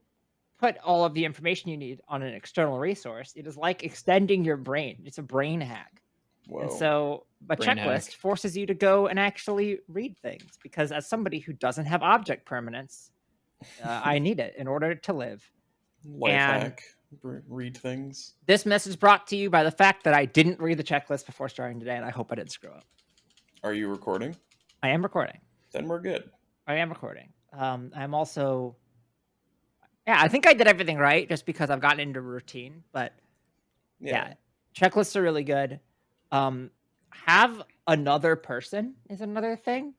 put all of the information you need on an external resource. It is like extending your brain. It's a brain hack. Whoa. And so a Brain checklist hack. forces you to go and actually read things, because as somebody who doesn't have object permanence, I need it in order to live. Life And hack. Read things. this message brought to you by the fact that I didn't read the checklist before starting today, and I hope I didn't screw up. Are you recording? I am recording. Then we're good. I am recording. I'm also... Yeah, I think I did everything right just because I've gotten into routine. But yeah, checklists are really good. Have another person is another thing.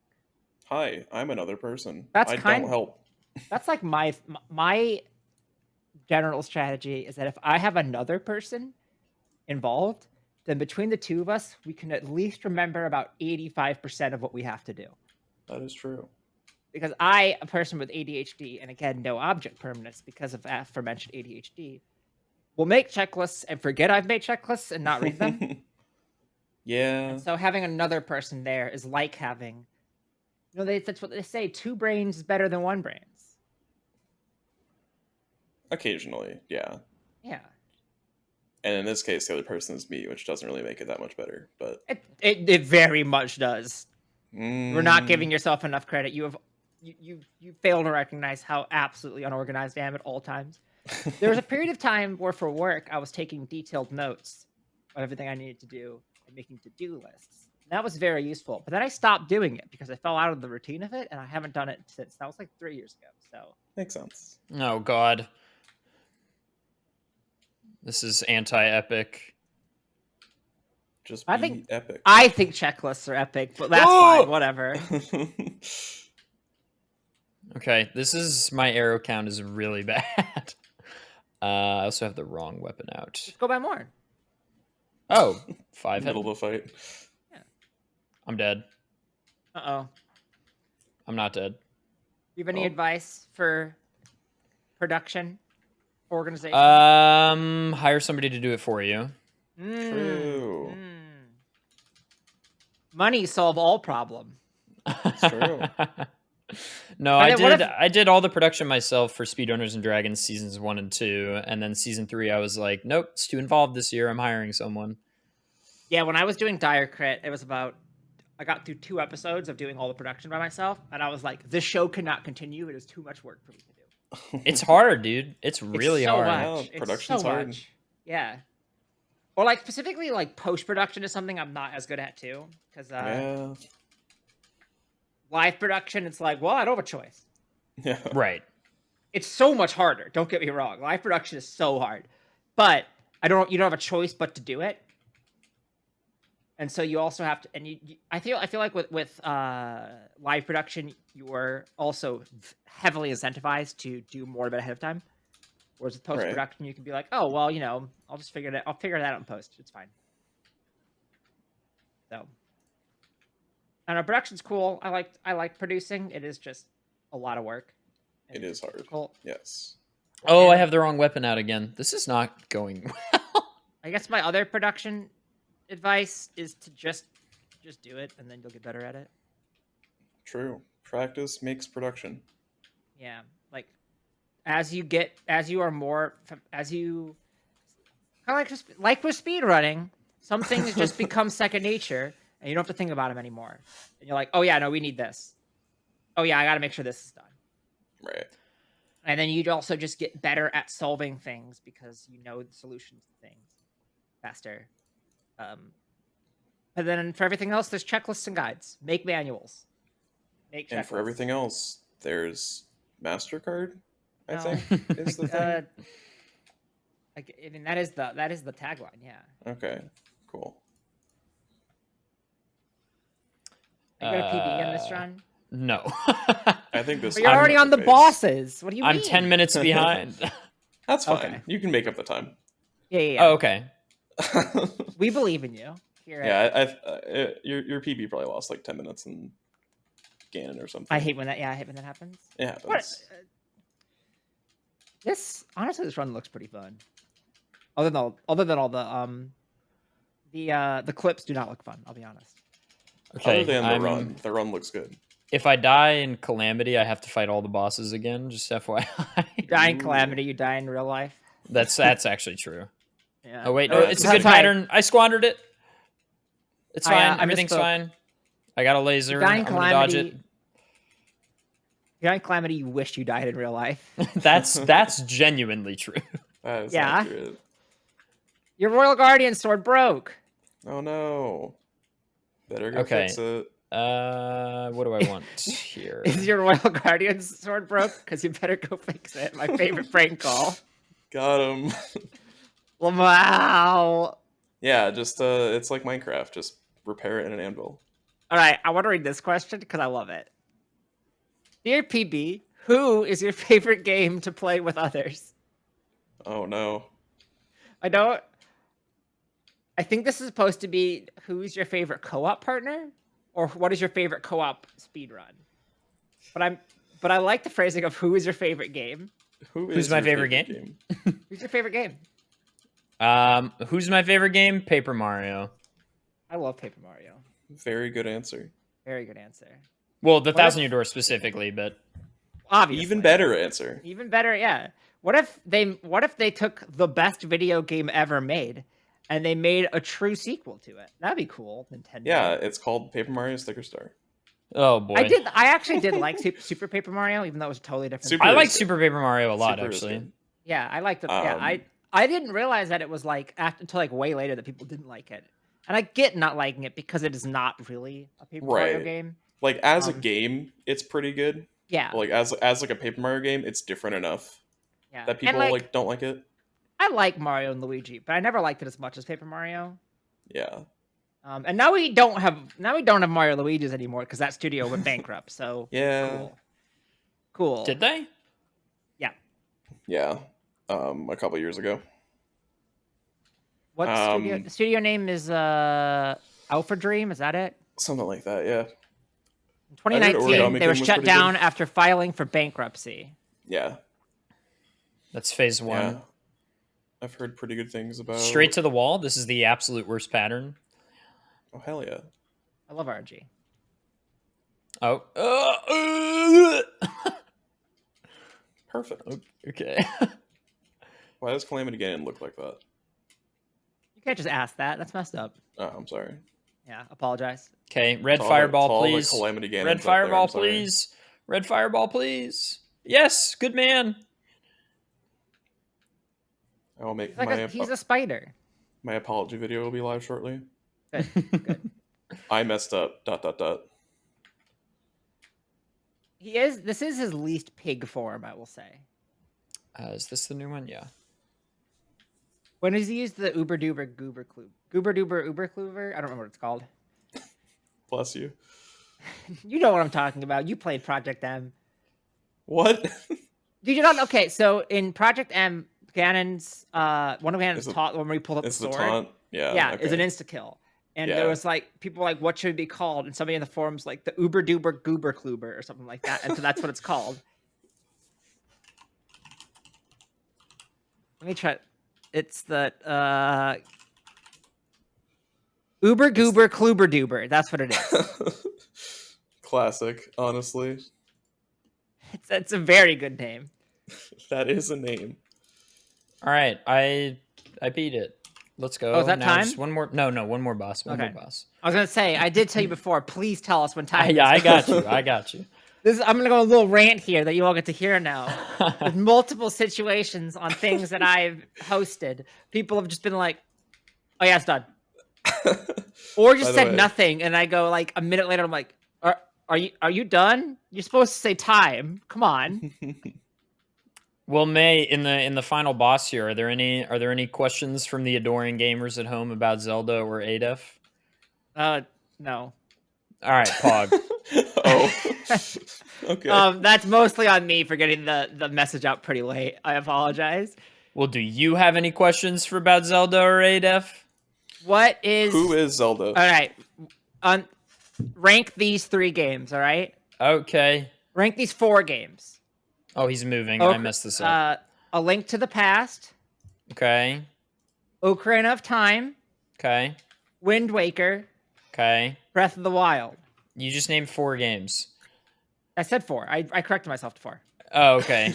Hi, I'm another person. That's I kind don't help. That's like my general strategy is that if I have another person involved, then between the two of us, we can at least remember about 85% of what we have to do. That is true. Because I, a person with ADHD, and again, no object permanence because of aforementioned ADHD, will make checklists and forget I've made checklists and not read them. Yeah. And so having another person there is like having, that's what they say, 2 brains is better than 1 brains. Occasionally, yeah. Yeah. And in this case, the other person is me, which doesn't really make it that much better. But it very much does. You're not giving yourself enough credit. You fail to recognize how absolutely unorganized I am at all times. There was a period of time where for work I was taking detailed notes of everything I needed to do and making to-do lists. And that was very useful. But then I stopped doing it because I fell out of the routine of it, and I haven't done it since. That was like 3 years ago. So makes sense. Oh God. This is anti-epic. Just I be think epic. I think checklists are epic, but that's fine. Whatever. Okay, my arrow count is really bad. I also have the wrong weapon out. Just go buy more. Oh, 5 Middle hit. of the fight. Yeah. I'm dead. Uh-oh. I'm not dead. Do you have any advice for production organization? Hire somebody to do it for you. True. Money solve all problem. It's true. No, I did all the production myself for Speedrunners and Dragons seasons 1 and 2, and then season 3 I was like, nope, it's too involved this year. I'm hiring someone. Yeah, when I was doing Dire Crit, it was about I got through 2 episodes of doing all the production by myself, and I was like, this show cannot continue. It is too much work for me to do. It's hard, dude. It's really so hard. Much. Yeah, production's hard. Much. Yeah. Or like specifically like post-production is something I'm not as good at too. Because live production, it's like, well, I don't have a choice. Yeah. Right. It's so much harder. Don't get me wrong. Live production is so hard. But you don't have a choice but to do it. And so you also have to, and I feel like with live production, you are also heavily incentivized to do more of it ahead of time. Whereas with post production, you can be like, oh well, I'll just figure that out in post. It's fine. So, I know production's cool. I like producing. It is just a lot of work. It is hard. Cool. Yes. Oh, I have the wrong weapon out again. This is not going well. I guess my other production advice is to just do it, and then you'll get better at it. True. Practice makes production. Yeah, as you are more, as you kind of like with speedrunning, some things just become second nature, and you don't have to think about them anymore. And you're like, oh yeah, no, we need this. Oh yeah, I got to make sure this is done. Right. And then you'd also just get better at solving things because you know the solutions to things faster. And then for everything else, there's checklists and guides. Make manuals. Make checklists. And for everything else, there's MasterCard, I think, is the thing. I mean, that is the tagline, yeah. Okay, cool. Are you going to PB in this run? No. I think this. But you're already on the bosses. What do you mean? I'm 10 minutes behind. That's fine. Okay. You can make up the time. Yeah. Oh, okay. We believe in you. Your PB probably lost like 10 minutes in Ganon or something. I hate when that happens. It happens. This run looks pretty fun. Other than all the clips do not look fun. I'll be honest. Okay. Other than the run looks good. If I die in Calamity, I have to fight all the bosses again. Just FYI. You die in Ooh. Calamity, you die in real life. That's actually true. Yeah. Oh wait, Yeah, no, it's a that's good fine. pattern. I squandered it. It's fine. I Everything's misspoke. fine. I got a laser. You die in I'm gonna dodge Calamity. it. You die in Calamity, you wish you died in real life. That's genuinely true. That is Yeah. accurate. Your Royal Guardian sword broke. Oh no. Better go Okay. fix it. What do I want here? Is your Royal Guardian sword broke? Because you better go fix it. My favorite prank call. Got him. Wow. Yeah, just it's like Minecraft. Just repair it in an anvil. All right, I want to read this question because I love it. Dear PB, who is your favorite game to play with others? Oh no. I think this is supposed to be who's your favorite co-op partner, or what is your favorite co-op speedrun? But I like the phrasing of who is your favorite game. Who's my your favorite game? Who's your favorite game? Who's my favorite game? Paper Mario. I love Paper Mario. Very good answer. Very good answer. Well, the What if- Thousand Year Door specifically, but Obviously. Even better answer. Even better, yeah. What if they took the best video game ever made and they made a true sequel to it? That'd be cool, Nintendo. Yeah, it's called Paper Mario Sticker Star. oh boy, I actually did like Super Paper Mario, even though it was a totally different. Super I is like good. Super Paper Mario a lot Super is actually. good. Yeah, I liked it. Yeah, I didn't realize that it was like until like way later that people didn't like it, and I get not liking it because it is not really a Paper Mario Right. game. Like as a game, it's pretty good. Yeah, But, like as like a Paper Mario game, it's different enough yeah. that people and, like don't like it. I like Mario and Luigi, but I never liked it as much as Paper Mario. Yeah. And now we don't have Mario and Luigi's anymore because that studio went bankrupt. So Yeah. cool. Did they? Yeah. A couple years ago. What studio? The studio name is Alpha Dream. Is that it? Something like that, yeah. In I heard 2019, Origami they were King was shut pretty down good. after filing for bankruptcy. Yeah. That's phase one. Yeah. I've heard pretty good things about Straight to the wall. This is the absolute worst pattern. Oh hell yeah. I love RNG. Oh. Perfect. Okay. Why does Calamity Ganon look like that? You can't just ask that. That's messed up. Oh, I'm sorry. Yeah, apologize. Okay. Red To all fireball, the please. Calamity Ganons Red out there, fireball, I'm sorry. please. Red fireball, please. Yes, good man. I will make He's a spider. my apology video will be live shortly. Good. I messed up. ... This is his least pig form, I will say. Is this the new one? Yeah. When does he use the Uber Duber Goober Klube? Goober Duber Uber Kluber? I don't remember what it's called. Bless you. You know what I'm talking about. You played Project M. What? Did you not? Okay, so in Project M, Ganon's one of Ganon's taunt when we pulled up the It's the sword. taunt. Yeah. Yeah, okay. is an insta kill. And Yeah. there was like people like, what should it be called? And somebody in the forums like the Uber Duber Goober Kluber or something like that. And so that's what it's called. Let me try. It's the Uber Goober Kluber Duber. That's what it is. Classic, honestly. It's a very good name. That is a name. All right. I beat it. Let's go. Oh, is that Now time? just one more. No, one more boss. One Okay. more boss. I was gonna say I did tell you before. Please tell us when time. Yeah, is. I got you. I got you. I'm gonna go a little rant here that you all get to hear now. With multiple situations on things that I've hosted, people have just been like, "Oh yeah, it's done," or just By the said way- nothing, and I go like a minute later, I'm like, "Are you done? You're supposed to say time. Come on." Well, May, in the final boss here, are there any questions from the adoring gamers at home about Zelda or adef? No. All right, Pog. Oh. Okay. That's mostly on me for getting the message out pretty late. I apologize. Well, do you have any questions for about Zelda or adef? What is Who is Zelda? all right? Rank these 3 games. All right. Okay. Rank these 4 games. Oh, he's moving. I messed this up. A Link to the Past, Okay. Ocarina of Time, Okay. Wind Waker, Okay. Breath of the Wild. You just named 4 games. I said 4. I corrected myself to 4. Oh, okay.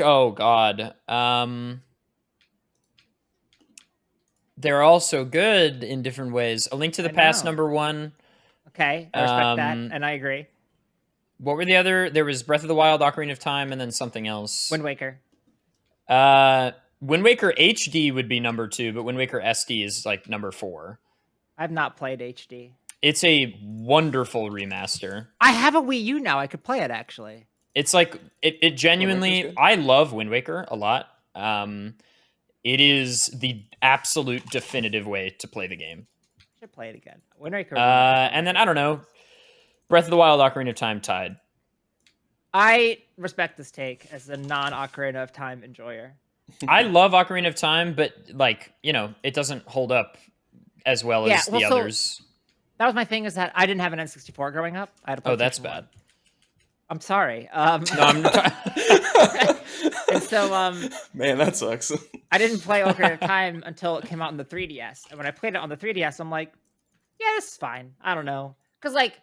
Oh God. They're all so good in different ways. A Link to the Past, know. number 1. Okay, I respect that, and I agree. What were the other? There was Breath of the Wild, Ocarina of Time, and then something else. Wind Waker. Wind Waker HD would be number 2, but Wind Waker SD is like number 4. I've not played HD. It's a wonderful remaster. I have a Wii U now. I could play it, actually. It's like, it genuinely, I love Wind Waker a lot. It is the absolute definitive way to play the game. I should play it again. Wind Waker. And then, I don't know, Breath of the Wild, Ocarina of Time tied. I respect this take as a non-Ocarina of Time enjoyer. I love Ocarina of Time, but, like, you know, it doesn't hold up as well as the others. That was my thing, is that I didn't have an N64 growing up. I had a that's bad. I'm sorry. No, I'm and so, man, that sucks. I didn't play Ocarina of Time until it came out on the 3DS. And when I played it on the 3DS, I'm like, yeah, this is fine. I don't know. Because, like,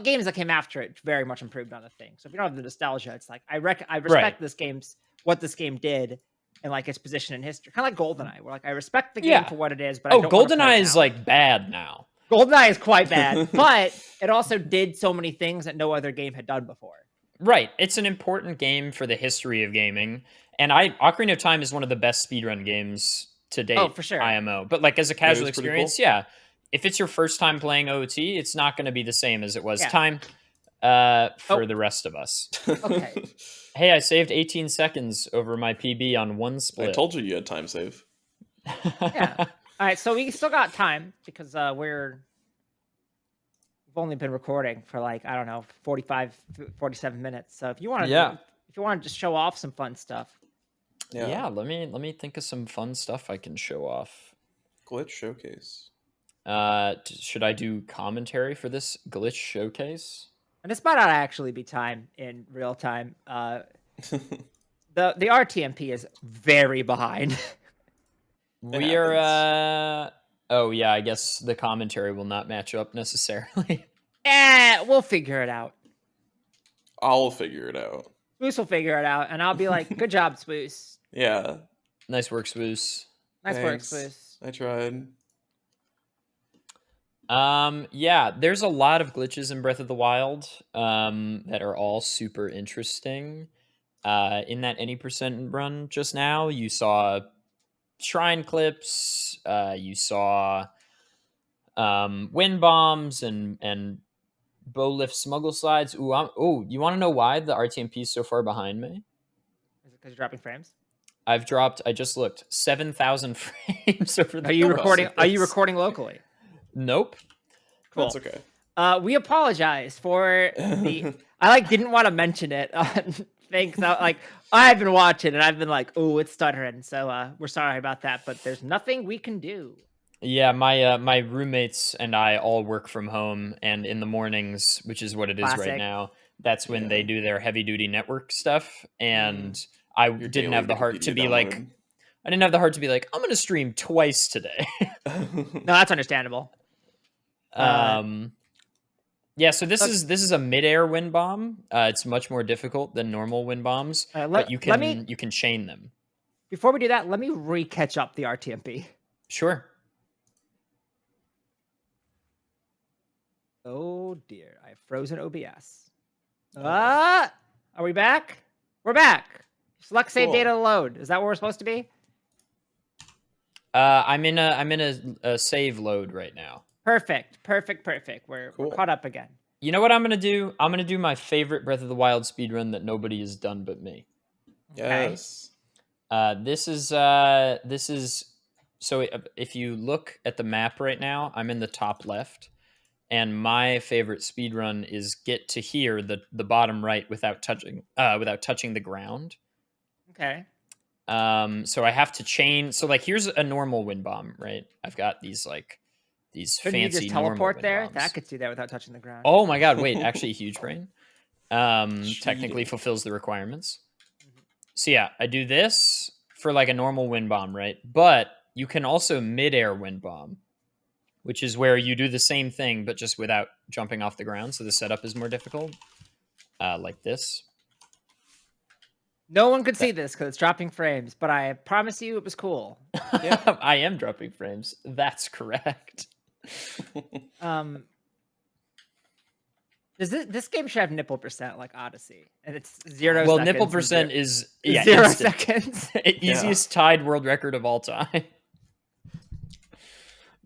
games that came after it very much improved on the thing. So if you don't have the nostalgia, it's like, I respect this game's, what this game did, and, like, its position in history. Kind of like GoldenEye, where, like, I respect the game for what it is, but I don't GoldenEye is, like, bad now. GoldenEye is quite bad, but it also did so many things that no other game had done before. Right. It's an important game for the history of gaming. And Ocarina of Time is one of the best speedrun games to date. Oh, for sure. IMO. But, like, as a casual it was experience, cool. yeah. If it's your first time playing OT, it's not going to be the same as it was time for the rest of us. Okay. Hey, I saved 18 seconds over my PB on one split. I told you had time save. Yeah. All right, so we still got time because we've only been recording for, like, I don't know, 45, 47 minutes. So if you want to, if you want to just show off some fun stuff. Yeah. Let me think of some fun stuff I can show off. Glitch showcase. Should I do commentary for this glitch showcase? And this might not actually be time in real time. The RTMP is very behind. We are. Oh yeah, I guess the commentary will not match up necessarily. We'll figure it out. I'll figure it out. Spoos will figure it out, and I'll be like, "Good job, Spoos." Yeah. Nice work, Spoos. Nice work, Spoos. I tried. Yeah, there's a lot of glitches in Breath of the Wild that are all super interesting. In that any percent run just now, you saw shrine clips, you saw wind bombs and bow lift smuggle slides. Ooh, you want to know why the RTMP is so far behind me? Is it because you're dropping frames? I just looked 7,000 frames over the. Are you recording? Are you recording locally? Nope. Cool. That's okay. We apologize for the. I didn't want to mention it on things. I've been watching and I've been like, oh, it's stuttering. So we're sorry about that, but there's nothing we can do. Yeah, my roommates and I all work from home, and in the mornings, which is what it is right now, that's when they do their heavy duty network stuff. And I didn't have the heart to be like, I'm going to stream twice today. No, that's understandable. Yeah, so this is a mid-air wind bomb. It's much more difficult than normal wind bombs, but you can chain them. Before we do that, let me catch up the RTMP. Sure. Oh dear, I have frozen OBS. Are we back? We're back. Select save data to load. Is that where we're supposed to be? I'm in a save load right now. Perfect. We're caught up again. You know what I'm gonna do? I'm gonna do my favorite Breath of the Wild speedrun that nobody has done but me. Yes. This is so if you look at the map right now, I'm in the top left, and my favorite speedrun is get to here, the bottom right, without touching the ground. Okay. So I have to chain. So here's a normal wind bomb, right? I've got these fancy. Couldn't you just teleport there? Bombs. That could do that without touching the ground. Oh my god! Wait, actually, Huge Brain technically fulfills the requirements. So yeah, I do this for a normal wind bomb, right? But you can also mid-air wind bomb. which is where you do the same thing, but just without jumping off the ground. So the setup is more difficult, like this. No one could see this because it's dropping frames, but I promise you it was cool. Yeah. I am dropping frames. That's correct. This game should have nipple percent like Odyssey, and it's 0 Well, seconds. nipple percent is 0 instant. seconds. Easiest tied world record of all time.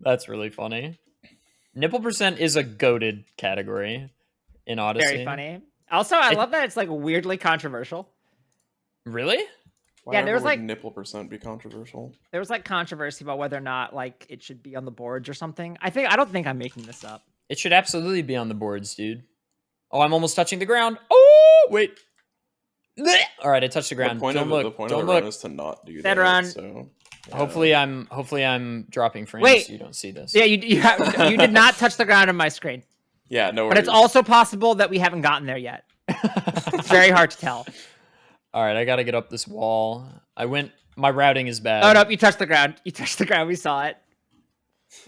That's really funny. Nipple percent is a goated category in Odyssey. Very funny. Also, I love that it's like weirdly controversial. Really? Why Yeah, there was would like nipple percent be controversial. There was like controversy about whether or not like it should be on the boards or something. I don't think I'm making this up. It should absolutely be on the boards, dude. Oh, I'm almost touching the ground. Oh, wait. All right, I touched the ground. The point Don't of look. the point Don't of the look. run is to not do Dead that. run. So, yeah. Hopefully I'm dropping frames Wait. so you don't see this. Yeah, you did not touch the ground on my screen. Yeah, no worries. But it's also possible that we haven't gotten there yet. It's very hard to tell. All right, I got to get up this wall. My routing is bad. Oh, no, you touched the ground. You touched the ground. We saw it.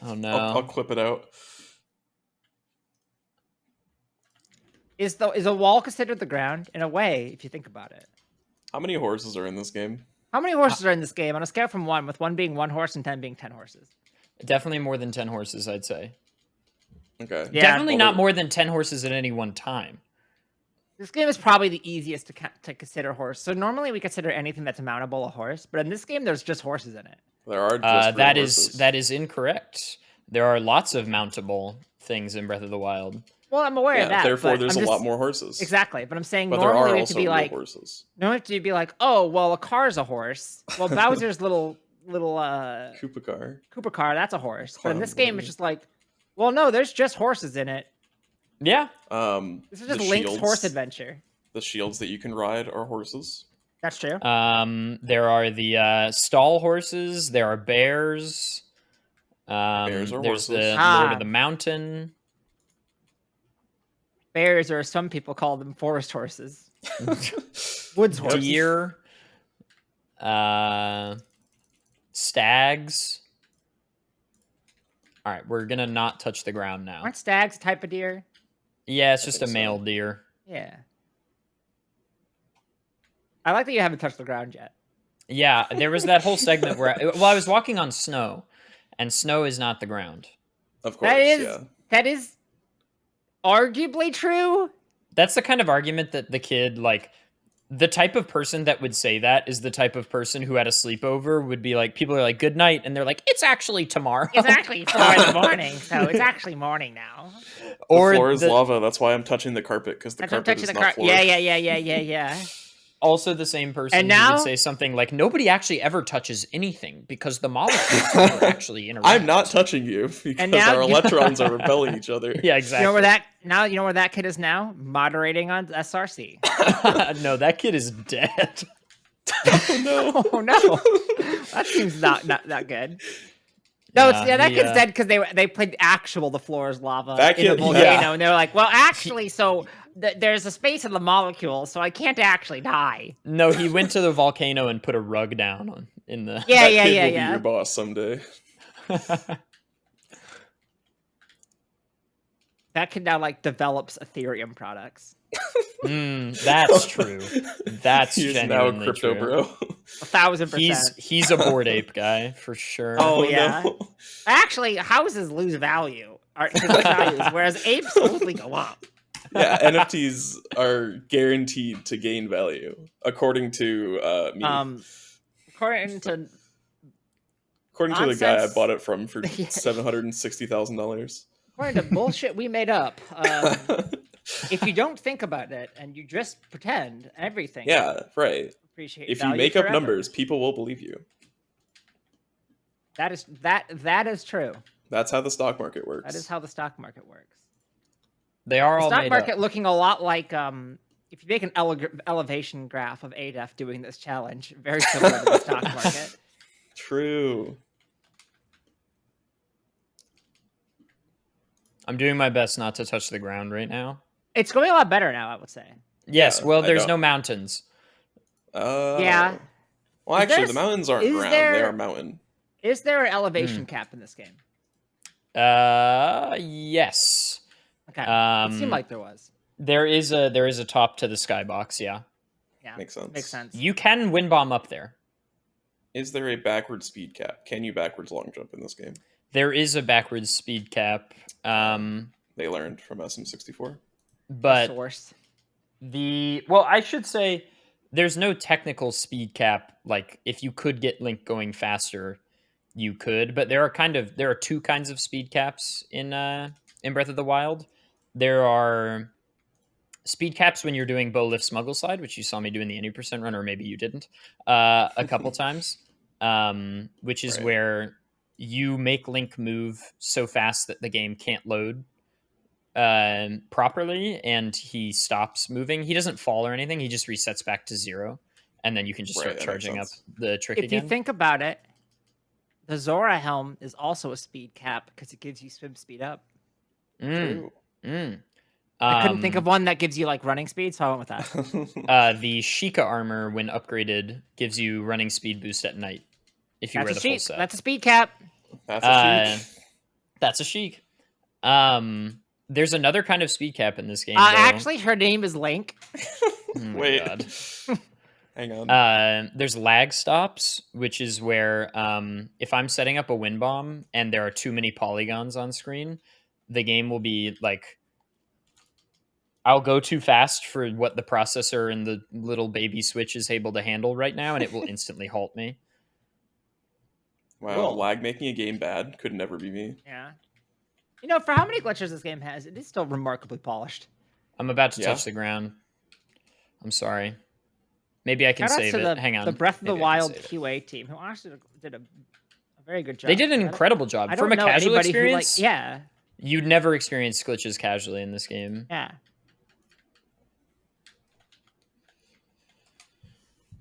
Oh, no. I'll clip it out. Is a wall considered the ground? In a way, if you think about it. How many horses are in this game? How many horses are in this game? On a scale from 1, with 1 being 1 horse and 10 being 10 horses. Definitely more than 10 horses, I'd say. Okay. Yeah. Definitely not more than 10 horses at any one time. This game is probably the easiest to consider horse. So normally we consider anything that's mountable a horse, but in this game there's just horses in it. There are just that horses. that is incorrect. There are lots of mountable things in Breath of the Wild. Well, I'm aware of that. Therefore, but there's I'm a just, lot more horses. Exactly, but I'm saying But there normally are we have to also be real like, horses. normally we have to be like, oh, well, a car's a horse. Well, Bowser's little Koopa car. Koopa car, that's a horse. But in this Whatever. game, it's just like, well, no, there's just horses in it. Yeah. This is just The Link's shields- horse adventure. The shields that you can ride are horses. That's true. There are the stall horses. There are bears. Bears are there's horses. the Ah. Lord of the Mountain. Bears, or some people call them forest horses. Woods horses. Deer. Stags. All right, we're gonna not touch the ground now. Aren't stags a type of deer? Yeah, it's just a think so. male deer. Yeah. I like that you haven't touched the ground yet. Yeah, there was that whole segment where I was walking on snow, and snow is not the ground. Of course, That is arguably true. That's the kind of argument that the kid, like, the type of person that would say that is the type of person who had a sleepover would be like, people are like, good night, and they're like, it's actually tomorrow. It's actually 4 in the morning, so it's actually morning now. The floor is lava. That's why I'm touching the carpet, because the That's what I'm carpet touching is the not floor. Yeah. Also the same person And who now- would say something like, nobody actually ever touches anything because the molecules never actually interact. I'm not touching you because now our you- electrons are repelling each other. Yeah, You exactly. know where that kid is now? Moderating on SRC. No, that kid is dead. Oh, no. Oh no, that seems not good. No, that kid's dead because they played the floor is lava That in the kid- volcano, yeah. and they're like, well, actually, so there's a space in the molecule, so I can't actually die. No, he went to the volcano and put a rug down in the... Yeah, That kid will be yeah. your boss someday. That kid now like develops Ethereum products. That's true. That's He's now a genuinely crypto true. bro. 1,000%. He's a Bored Ape guy for sure. Oh, yeah. no. Actually, houses lose value, whereas apes only go up. Yeah, NFTs are guaranteed to gain value, according to me. According to According to the guy I nonsense. bought it from for Yeah. $760,000. according to bullshit we made up, if you don't think about it and you just pretend everything, Yeah, right. appreciate. If you value make up forever. numbers, people will believe you. that is true. That's how the stock market works. That is how the stock market works. They are The all stock made market up. looking a lot like if you make an elevation graph of ADEF doing this challenge, very similar to the stock market. True. I'm doing my best not to touch the ground right now. It's going a lot better now, I would say. Yes, Yeah, well, I there's don't- no mountains. Yeah. Well, Is actually, there- the mountains aren't is ground; they there- are mountain. Is there an elevation cap in this game? Yes. Okay. It seemed like there was. There is a top to the skybox. Yeah. Yeah. Makes Makes sense. sense. You can wind bomb up there. Is there a backwards speed cap? Can you backwards long jump in this game? There is a backwards speed cap. They learned from SM64. The But source. I should say there's no technical speed cap. Like if you could get Link going faster, you could. But there are two kinds of speed caps in Breath of the Wild. There are speed caps when you're doing bow lift smuggle slide, which you saw me doing the 80% run, or maybe you didn't, a couple times. Which is Right. where you make Link move so fast that the game can't load properly, and he stops moving. He doesn't fall or anything. He just resets back to 0, and then you can just start Right, that makes charging up sense. the trick If again. you think about it, the Zora helm is also a speed cap because it gives you swim speed up. True. I couldn't think of one that gives you like running speed, so I went with that. The Sheikah armor, when upgraded, gives you running speed boost at night if you wear the full set. That's a speed cap. That's a sheik. That's a Sheik. There's another kind of speed cap in this game. Actually, her name is Link. Wait. Hang on. There's lag stops, which is where if I'm setting up a wind bomb and there are too many polygons on screen, the game will be like, I'll go too fast for what the processor and the little baby Switch is able to handle right now, and it will instantly halt me. Wow, Cool. lag making a game bad could never be me. Yeah. You know, for how many glitches this game has, it is still remarkably polished. I'm about to touch the ground. I'm sorry. Maybe I can save it. Hang on. The Breath of the Maybe Wild QA team, who actually did a very good job. They did an incredible job. I From don't a know casual anybody experience, who, like, yeah. You'd never experience glitches casually in this game. Yeah.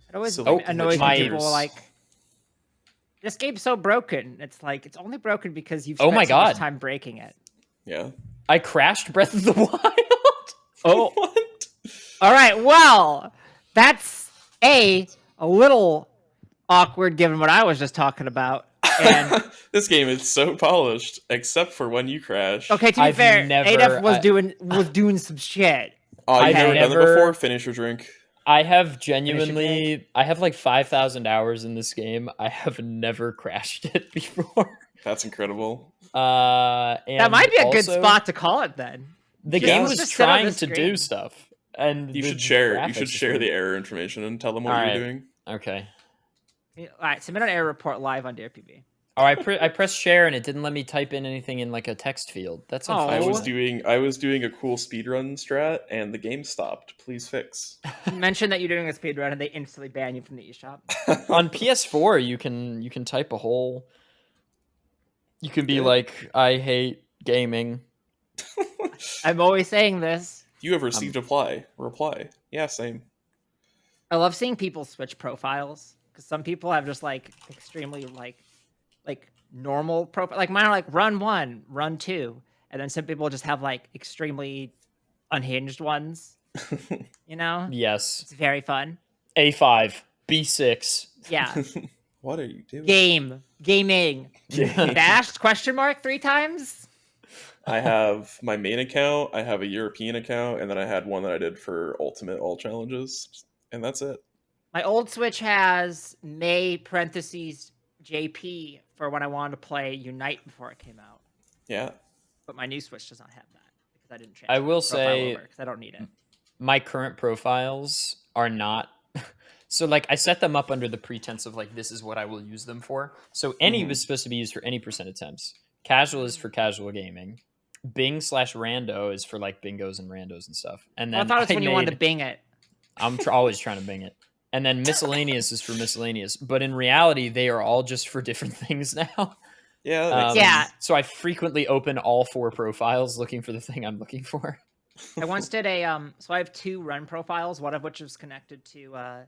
It always annoys me people like, this game's so broken. It's like, it's only broken because you've spent so much time breaking it. Yeah. I crashed Breath of the Wild. Oh. What? All right, well, that's a little awkward given what I was just talking about. And this game is so polished, except for when you crash. Okay, to be fair, adef was doing some shit. Oh, you've never done that before? Finish your drink. I have genuinely, I have like 5,000 hours in this game. I have never crashed it before. That's incredible. And that might be a good spot to call it then. The game was trying to do stuff, and you should share. You should share the error information and tell them what you're doing. Okay. All right, submit an error report live on DRPB. Oh, I pressed share and it didn't let me type in anything in like a text field. That's unfortunate. I was doing a cool speedrun strat and the game stopped. Please fix. You mentioned that you're doing a speedrun and they instantly ban you from the eShop. On PS4, you can type a whole. You can be like, I hate gaming. I'm always saying this. You have received reply. Yeah, same. I love seeing people switch profiles because some people have just like extremely like normal profile. Like mine are like run 1, run 2, and then some people just have like extremely unhinged ones. You know? Yes. It's very fun. A5, B6. Yeah. What are you doing? Gaming. Dashed ? 3 times. I have my main account, I have a European account, and then I had one that I did for Ultimate All Challenges, and that's it. My old Switch has May (JP) for when I wanted to play Unite before it came out. Yeah. But my new Switch does not have that because I didn't change. I will say, because I don't need it. My current profiles are not. So like I set them up under the pretense of like this is what I will use them for. So any was supposed to be used for any percent attempts. Casual is for casual gaming. Bing/rando is for like bingos and randos and stuff. And then I thought it's when you wanted to bing it. I'm always trying to bing it. And then miscellaneous is for miscellaneous. But in reality, they are all just for different things now. Yeah. Yeah. So I frequently open all 4 profiles looking for the thing I'm looking for. I once did a so I have 2 run profiles, one of which is connected to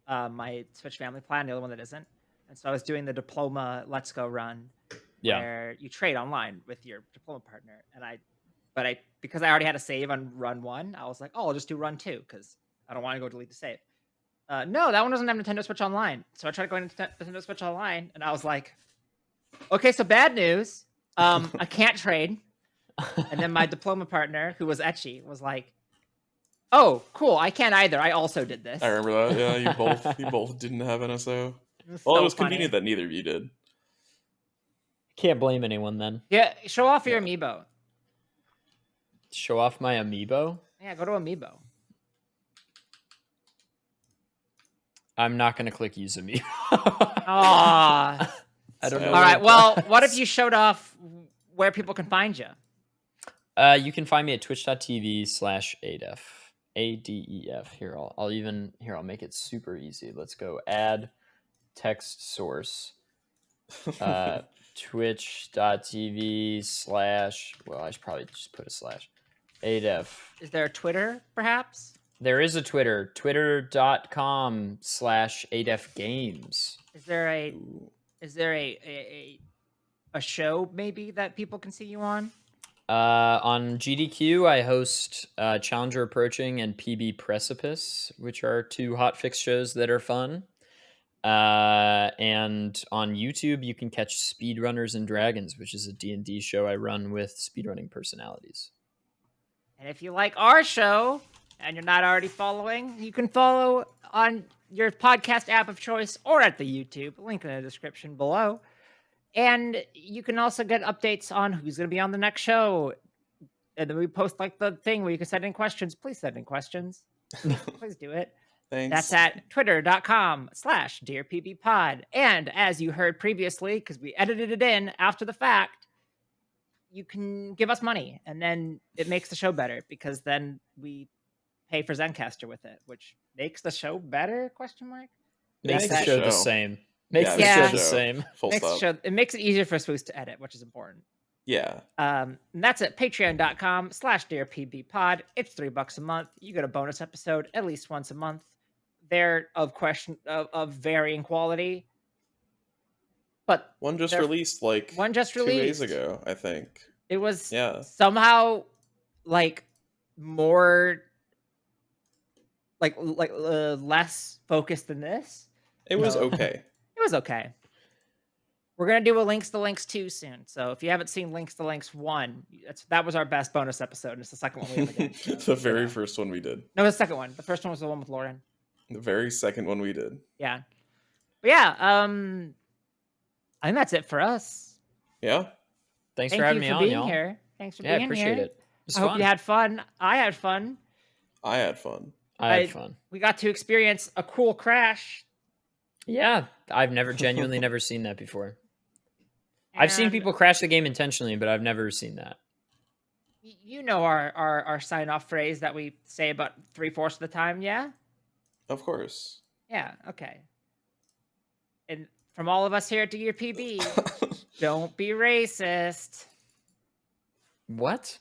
my Switch family plan, the other one that isn't. And so I was doing the Diploma Let's Go run, where you trade online with your Diploma partner. And because I already had a save on run 1, I was like, oh, I'll just do run 2 because I don't want to go delete the save. No, that one doesn't have Nintendo Switch Online. So I tried going into Nintendo Switch Online, and I was like, okay, so bad news. I can't trade. And then my diploma partner, who was Etchy, was like, "Oh, cool! I can't either. I also did this." I remember that. Yeah, you both didn't have NSO. Well, So it was funny. convenient that neither of you did. Can't blame anyone then. Yeah, show off your amiibo. Show off my amiibo? Yeah, go to amiibo. I'm not going to click use amiibo. Aw. I don't know. All right. what Well, that what if is. you showed off where people can find you? You can find me at twitch.tv/adef. ADEF. Here, I'll make it super easy. Let's go add text source. Twitch.tv/ well, I should probably just put a slash. adef. Is there a Twitter, perhaps? There is a Twitter. Twitter.com/adefgames. Is there a show maybe that people can see you on? On GDQ, I host Challenger Approaching and PB Precipice, which are two hotfix shows that are fun. And on YouTube, you can catch Speedrunners and Dragons, which is a D&D show I run with speedrunning personalities. And if you like our show and you're not already following, you can follow on your podcast app of choice or at the YouTube, link in the description below. And you can also get updates on who's going to be on the next show. And then we post like the thing where you can send in questions. Please send in questions. Please do it. Thanks. That's at twitter.com/DearPBPod. And as you heard previously, because we edited it in after the fact, you can give us money. And then it makes the show better because then we pay for Zencaster with it, which makes the show better, question mark? Makes That's the show that the show. same. Makes the Yeah. show the same. Full stop. It makes it easier for Swoos to edit, which is important. Yeah. And that's at patreon.com/DearPBPod. It's $3 a month. You get a bonus episode at least once a month. They're of varying quality. But One just they're- released like one just 2 days released. ago, I think. It was Yeah. somehow like more less focused than this. It was No. okay. It was okay. We're gonna do a Links to Links 2 soon. So if you haven't seen Links to Links 1, that was our best bonus episode. And it's the second one we ever did. So, The very first one we did. No, the second one. The first one was the one with Lauren. The very second one we did. Yeah. But yeah, I think that's it for us. Yeah. Thanks Thank for having you me for on, being y'all. here. Thanks for Yeah, I being appreciate here. it. It's I hope fun. you had fun. I had fun. I had fun. I had fun. We got to experience a cool crash. Yeah, I've genuinely never seen that before. I've seen and people crash the game intentionally, but I've never seen that. You know our sign off phrase that we say about 3/4 of the time, yeah? Of course. Yeah, okay. And from all of us here at Dear PB, don't be racist. What?